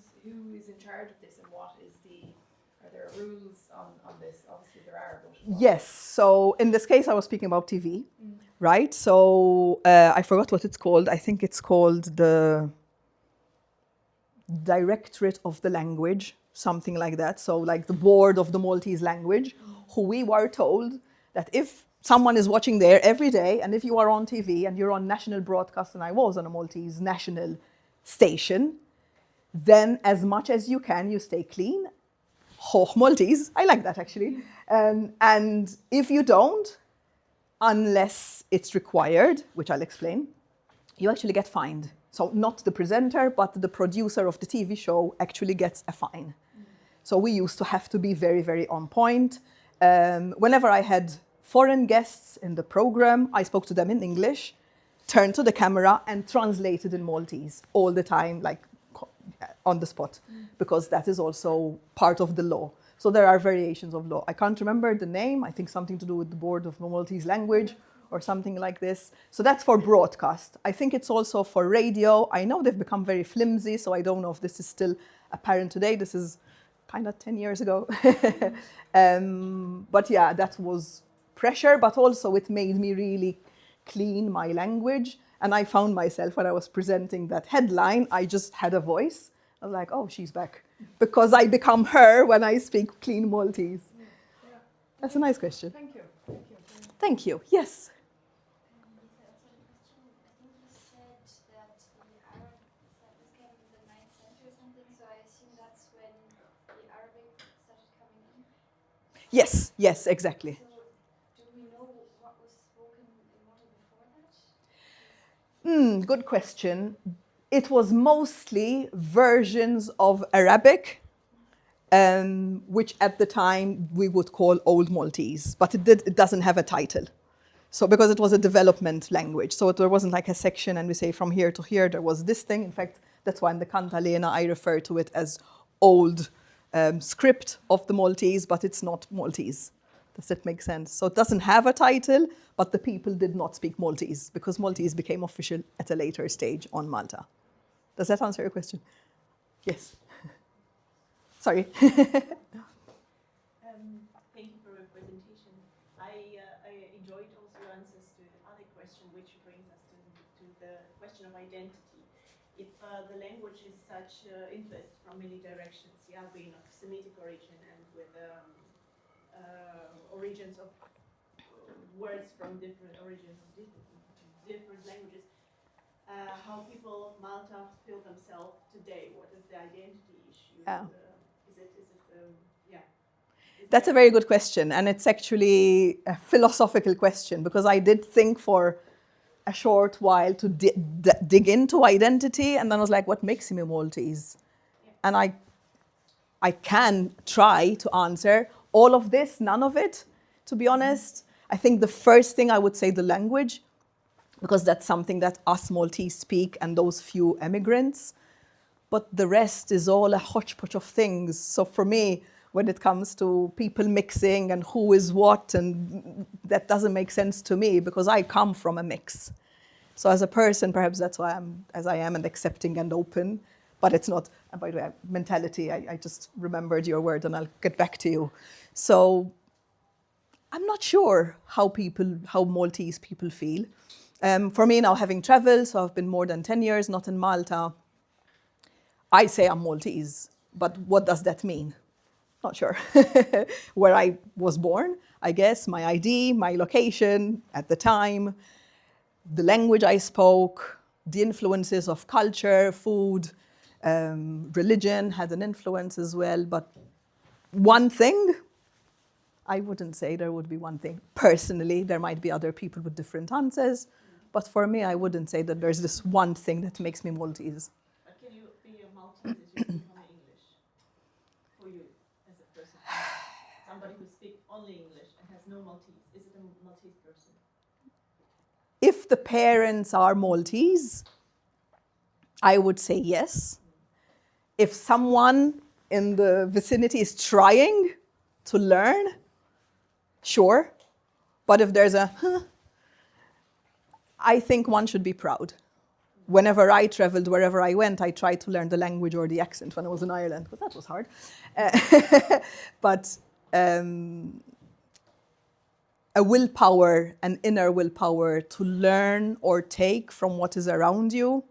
is in charge of this, and are there rules on this? Obviously there are, but Yes, so in this case I was speaking about TV, right? So I forgot what it's called. I think it's called the Directorate of the Language, something like that. So like the board of the Maltese language, who we were told that if someone is watching there every day, and if you are on TV and you're on national broadcast, and I was on a Maltese national station, then as much as you can, you stay clean. Hoch Maltese, I like that actually. And if you don't, unless it's required, which I'll explain, you actually get fined. So not the presenter, but the producer of the TV show actually gets a fine. So we used to have to be very, very on point. Whenever I had foreign guests in the program, I spoke to them in English, turned to the camera and translated in Maltese all the time, like on the spot, because that is also part of the law. So there are variations of law. I can't remember the name. I think something to do with the Board of the Maltese Language or something like this. So that's for broadcast. I think it's also for radio. I know they've become very flimsy, so I don't know if this is still apparent today. This is kind of 10 years ago. But yeah, that was pressure, but also it made me really clean my language. And I found myself, when I was presenting that headline, I just had a voice. I was like, oh, she's back. Because I become her when I speak clean Maltese. yeah. That's a nice question. Thank you. Thank you. Thank you. Yes. Yes, yes, exactly. So, do we know what was spoken in Malta before that? Good question. It was mostly versions of Arabic, which at the time we would call Old Maltese, but it doesn't have a title. So because it was a development language, so there wasn't like a section and we say from here to here there was this thing. In fact, that's why in the Cantalena I refer to it as old script of the Maltese, but it's not Maltese. Does that make sense? So it doesn't have a title, but the people did not speak Maltese because Maltese became official at a later stage on Malta. Does that answer your question? Yes. Sorry. Thank you for your presentation. I enjoyed also your answers to the other question, which brings us to the question of identity. If the language is such influenced from many directions, being of Semitic origin and with origins of words from different origins of different languages, how people of Malta feel themselves today? What is the identity issue? That's a very good question, and it's actually a philosophical question, because I did think for a short while to dig into identity, and then I was like, what makes me Maltese? And I can try to answer all of this, none of it, to be honest. I think the first thing I would say the language, because that's something that us Maltese speak and those few immigrants. But the rest is all a hodgepodge of things. So for me, when it comes to people mixing and who is what, and that doesn't make sense to me because I come from a mix. So as a person, perhaps that's why I'm as I am and accepting and open. But it's not, and by the way, mentality, I just remembered your word and I'll get back to you. So I'm not sure how Maltese people feel. For me now, having traveled, so I've been more than 10 years not in Malta, I say I'm Maltese, but what does that mean? not sure, where I was born, I guess, my ID, my location at the time, the language I spoke, the influences of culture, food, religion had an influence as well. But one thing, I wouldn't say there would be one thing. Personally, there might be other people with different answers. But for me, I wouldn't say that there's this one thing that makes me Maltese. But can you be a Maltese if you speak only English? For you, as a person, somebody who speaks only English and has no Maltese, is it a Maltese person? If the parents are Maltese, I would say yes. If someone in the vicinity is trying to learn, sure. But if there's a, I think one should be proud. Whenever I traveled, wherever I went, I tried to learn the language or the accent when I was in Ireland, because that was hard. But a willpower, an inner willpower to learn or take from what is around you,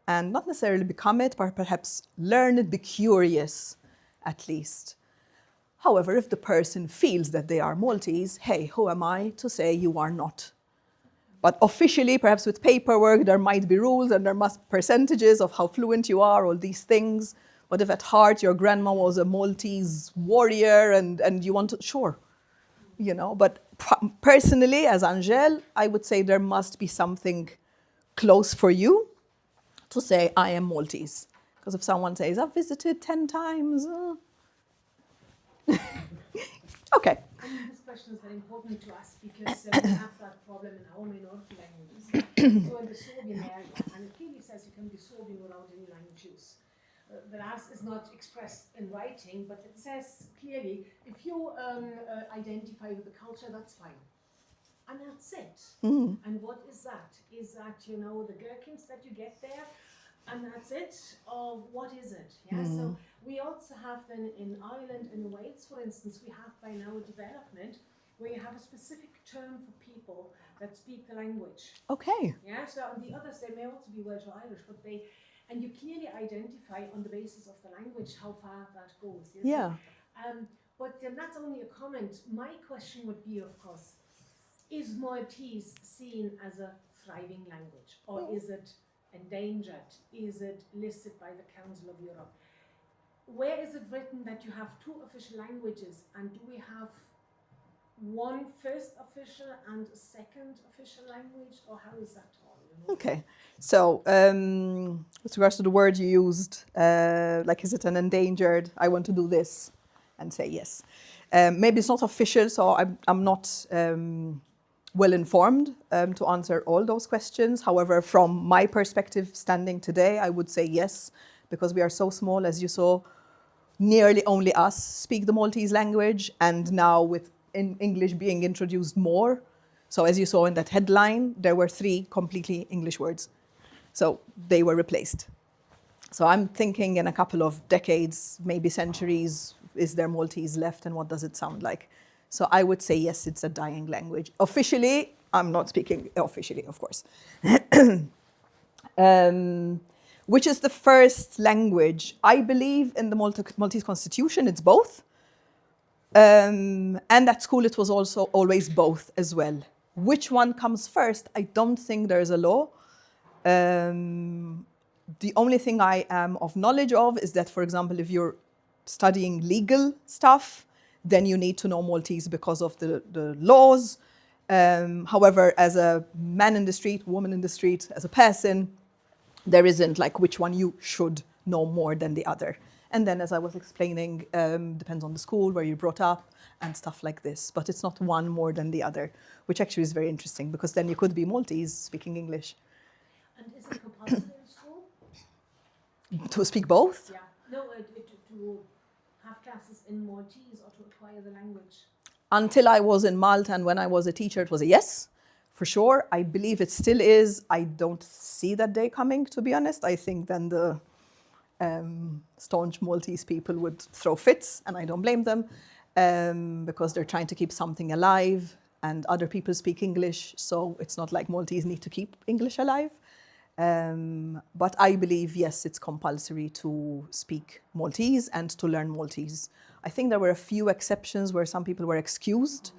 and not necessarily become it, but perhaps learn it, be curious at least. However, if the person feels that they are Maltese, hey, who am I to say you are not? But officially, perhaps with paperwork, there might be rules and there must be percentages of how fluent you are, all these things. But if at heart your grandma was a Maltese warrior and you want to, sure. You know, but personally, as Angèle, I would say there must be something close for you to say, I am Maltese. Because if someone says, I've visited 10 times, okay. I mean, this question is very important to us because we have that problem in our minority languages. So in the Sorbian area, and it clearly says you can be Sorbian without any language use. The last is not expressed in writing, but it says clearly, if you identify with the culture, that's fine. And that's it. Mm. And what is that? Is that, you know, the gherkins that you get there, and that's it? Or what is it? Yeah. So we also have then in Ireland and Wales, for instance, we have by now a development where you have a specific term for people that speak the language. Okay. Yeah. So on the others, they may also be Welsh or Irish, but they, and you clearly identify on the basis of the language how far that goes. Yes? Yeah. But that's only a comment. My question would be, of course, is Maltese seen as a thriving language, or is it endangered? Is it listed by the Council of Europe? Where is it written that you have two official languages, and do we have one first official and a second official language, or how is that all? You know? Okay. So, with regards to the word you used, like, is it an endangered? I want to do this, and say yes. Maybe it's not official, so I'm not well informed to answer all those questions. However, from my perspective, standing today, I would say yes, because we are so small, as you saw. Nearly only us speak the Maltese language, and now with English being introduced more. So as you saw in that headline, there were 3 completely English words. So they were replaced. So I'm thinking in a couple of decades, maybe centuries, is there Maltese left and what does it sound like? So I would say yes, it's a dying language. Officially, I'm not speaking officially, of course. Which is the first language? I believe in the Maltese constitution, it's both. And at school, it was also always both as well. Which one comes first? I don't think there is a law. The only thing I am of knowledge of is that, for example, if you're studying legal stuff, then you need to know Maltese because of the laws. However, as a man in the street, woman in the street, as a person, there isn't like which one you should know more than the other. And then, as I was explaining, depends on the school where you're brought up and stuff like this. But it's not one more than the other, which actually is very interesting because then you could be Maltese speaking English. And is it compulsory in school? To speak both? Yeah. No, to have classes in Maltese or to acquire the language? Until I was in Malta and when I was a teacher, it was a yes, for sure. I believe it still is. I don't see that day coming, to be honest. I think then the staunch Maltese people would throw fits, and I don't blame them, because they're trying to keep something alive and other people speak English, so it's not like Maltese need to keep English alive. But I believe, yes, it's compulsory to speak Maltese and to learn Maltese. I think there were a few exceptions where some people were excused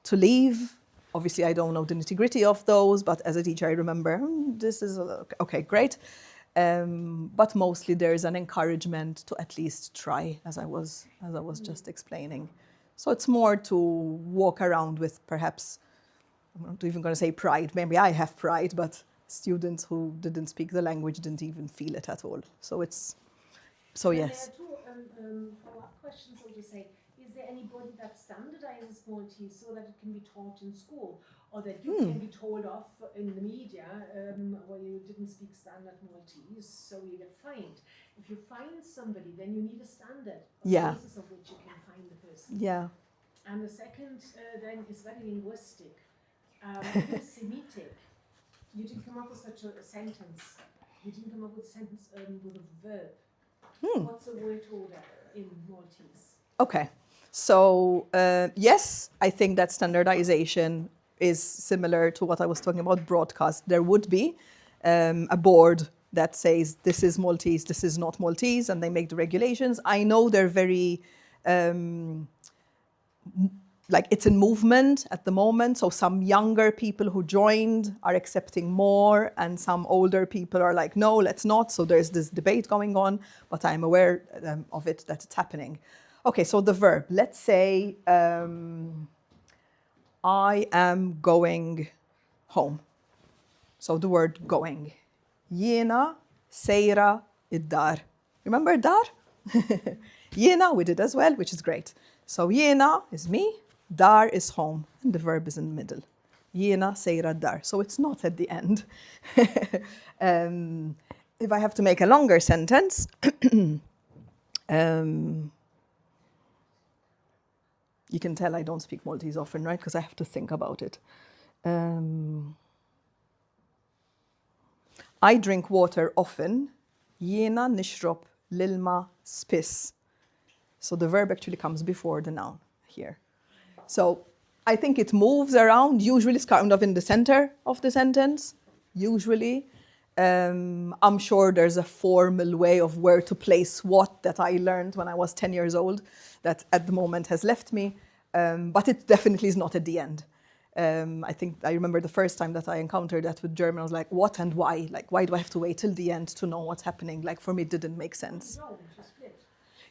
to leave. Obviously, I don't know the nitty-gritty of those, but as a teacher, I remember, this is, okay, great. But mostly there is an encouragement to at least try, as I was just explaining. So it's more to walk around with perhaps, I'm not even going to say pride, maybe I have pride, but students who didn't speak the language didn't even feel it at all. So it's, so yes. There are two follow-up questions, so to say. Is there anybody that standardizes Maltese so that it can be taught in school, or that you can be told off in the media where you didn't speak standard Maltese, so you get fined? If you find somebody, then you need a standard on the basis of which you can find the person. Yeah. And the second then is very linguistic, very Semitic. You didn't come up with such a sentence. You didn't come up with a sentence with a verb. What's the word order in Maltese? Okay. So yes, I think that standardization is similar to what I was talking about broadcast. There would be a board that says this is Maltese, this is not Maltese, and they make the regulations. I know they're very, like it's in movement at the moment. So some younger people who joined are accepting more, and some older people are like, no, let's not. So there's this debate going on, but I'm aware of it, that it's happening. Okay, so the verb. Let's say I am going home. So the word going. Jiena sejra id-dar. Remember dar? Jiena, we did as well, which is great. So jiena is me, dar is home, and the verb is in the middle. Jiena sejra id-dar. So it's not at the end. If I have to make a longer sentence, you can tell I don't speak Maltese often, right? Because I have to think about it. I drink water often. Jiena nixrob l-ilma spiss. So the verb actually comes before the noun here. So I think it moves around. Usually it's kind of in the center of the sentence. Usually. I'm sure there's a formal way of where to place what that I learned when I was 10 years old that at the moment has left me, but it definitely is not at the end. I think I remember the first time that I encountered that with German, I was like, what and why? Like, why do I have to wait till the end to know what's happening? Like, for me, it didn't make sense. No, it's split.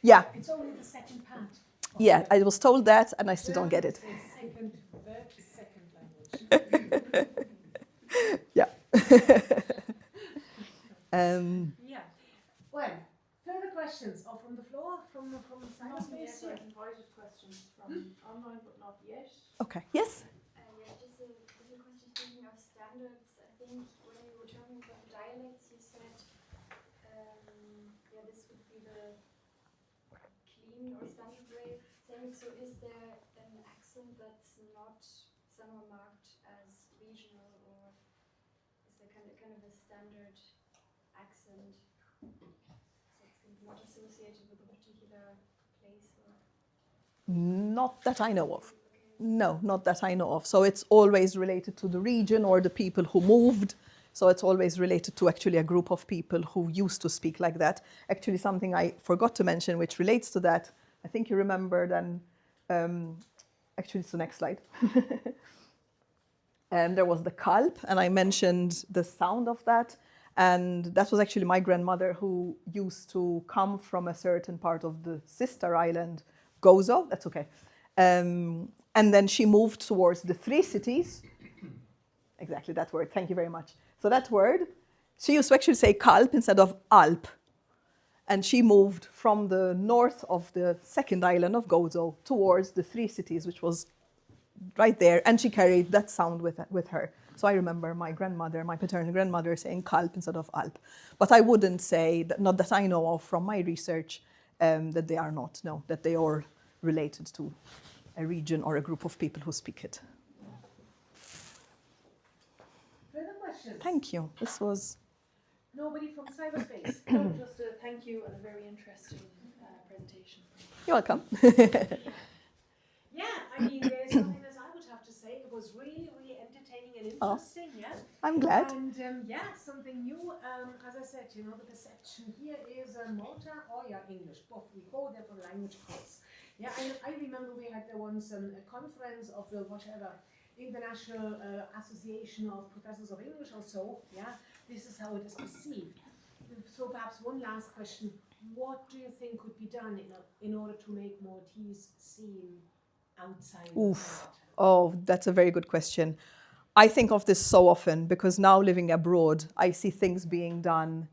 Yeah. It's only the second part. Yeah, I was told that, and I still don't get it. Second verb is second language. Yeah. Yeah. Well, further questions or from the floor, from the cyberspace? Yes, I've invited questions from online, but not yet. Okay. Yes. Yeah, just a little question. Speaking of standards, I think when you were talking about dialects, you said, yeah, this would be the clean or standard way of saying. So, is there an accent that's not somehow marked as regional, or is there kind of a standard accent that's not associated with a particular place? Or? Not that I know of. No, not that I know of. So it's always related to the region or the people who moved. So it's always related to actually a group of people who used to speak like that. Actually, something I forgot to mention which relates to that, I think you remember then, actually it's the next slide. There was the kalp, and I mentioned the sound of that. And that was actually my grandmother who used to come from a certain part of the sister island, Gozo, that's okay. And then she moved towards the three cities. Exactly that word, thank you very much. So that word, she used to actually say kalp instead of alp. And she moved from the north of the second island of Gozo towards the three cities, which was right there. And she carried that sound with her. So I remember my grandmother, my paternal grandmother, saying kalp instead of alp. But I wouldn't say, that, not that I know of from my research, that they are not, no, that they are related to a region or a group of people who speak it. Further questions? Thank you. This was... Nobody from cyberspace? No, just a thank you and a very interesting presentation. You're welcome. Yeah, I mean, there's nothing else I would have to say. It was really, really entertaining and Oh. interesting, yeah. I'm glad. And yeah, something new, as I said, you know, the perception here is Malta or English, both. We go there for language course. Yeah, I remember we had there once a conference of the whatever International Association of Professors of English or so. Yeah, this is how it is perceived. So perhaps one last question: what do you think could be done in order to make Maltese seen outside of Oof. Malta? Oh, that's a very good question. I think of this so often because now living abroad, I see things being done.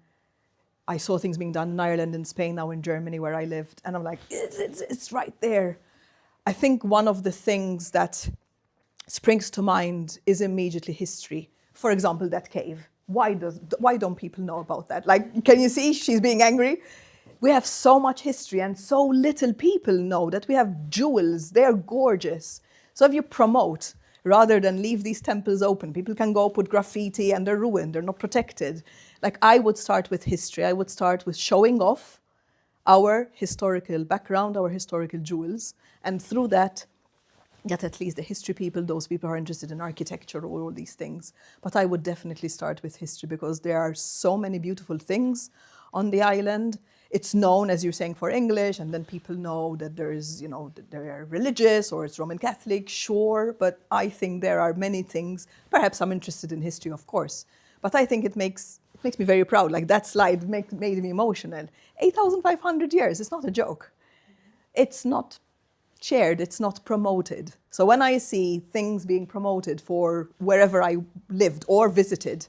I saw things being done in Ireland and Spain, now in Germany where I lived. And I'm like, it's right there. I think one of the things that springs to mind is immediately history. For example, that cave. Why don't people know about that? Like, can you see she's being angry? We have so much history and so little people know that we have jewels. They're gorgeous. So if you promote, rather than leave these temples open, people can go put graffiti and they're ruined, they're not protected. Like, I would start with history. I would start with showing off our historical background, our historical jewels, and through that, get at least the history people, those people who are interested in architecture or all these things. But I would definitely start with history because there are so many beautiful things on the island. It's known, as you're saying, for English, and then people know that there is, you know, that they are religious or it's Roman Catholic, sure, but I think there are many things. Perhaps I'm interested in history, of course, but I think it makes me very proud. Like, that slide made me emotional. 8,500 years, it's not a joke. It's not shared, it's not promoted. So when I see things being promoted for wherever I lived or visited,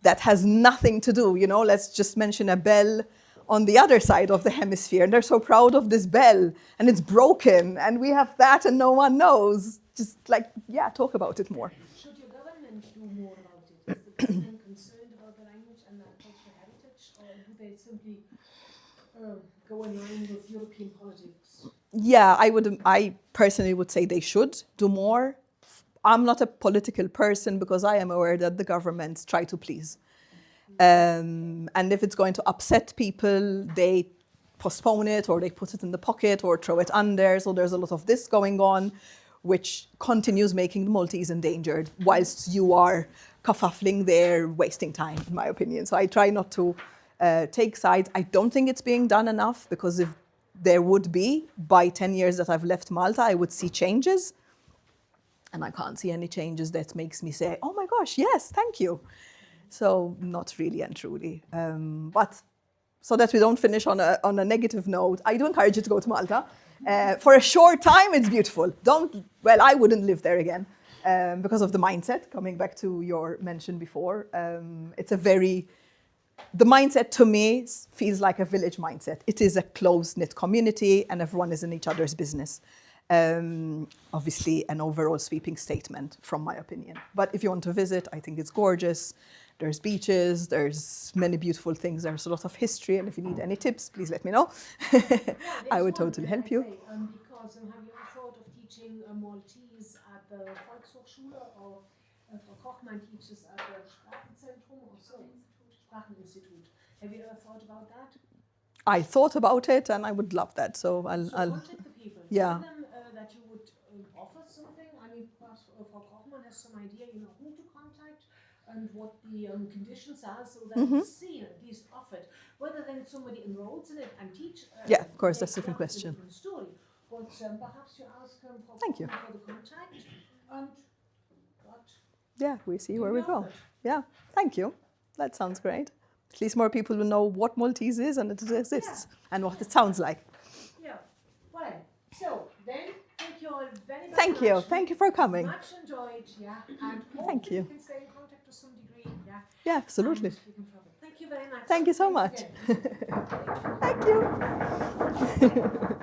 that has nothing to do, you know, let's just mention a bell on the other side of the hemisphere, and they're so proud of this bell, and it's broken, and we have that and no one knows. Just like, yeah, talk about it more. Should your government do more about it? Is the government concerned about the language and the cultural heritage, or do they simply go in line with European politics? Yeah, I personally would say they should do more. I'm not a political person because I am aware that the governments try to please. And if it's going to upset people, they postpone it or they put it in the pocket or throw it under. So there's a lot of this going on, which continues making the Maltese endangered whilst you are kerfuffling there, wasting time, in my opinion. So I try not to take sides. I don't think it's being done enough, because if there would be, by 10 years that I've left Malta, I would see changes. And I can't see any changes that makes me say, oh my gosh, yes, thank you. So not really and truly. But so that we don't finish on a negative note, I do encourage you to go to Malta. For a short time, it's beautiful. I wouldn't live there again because of the mindset, coming back to your mention before. The mindset to me feels like a village mindset. It is a close-knit community and everyone is in each other's business. Obviously, an overall sweeping statement, from my opinion. But if you want to visit, I think it's gorgeous. There's beaches, there's many beautiful things, there's a lot of history, and if you need any tips, please let me know. I would totally help you. Because have you ever thought of teaching Maltese at the Volkshochschule, or Frau Kochmann teaches at the Sprachenzentrum or so? Spracheninstitut. Have you ever thought about that? I thought about it, and I would love that. So I'll contact the people. Yeah. Tell them that you would offer something. I mean, perhaps Frau Kochmann has some idea, you know, who to contact and what the conditions are, so that you see at least offered. Whether then somebody enrolls in it and teach. Yeah, of course, that's a different question. Different story. But perhaps you ask Frau Thank you. Kochmann for the contact, and yeah, we see where we go. Yeah, thank you. That sounds great. At least more people will know what Maltese is and that it exists and what it sounds like. Yeah. Well, so then thank you all very much. Thank you. Thank you for coming. Much enjoyed, yeah. And Thank you. We can stay in contact to some degree, yeah. Yeah, absolutely. And we can travel. Thank you very much. Thank you so Thanks much. again. Thank you.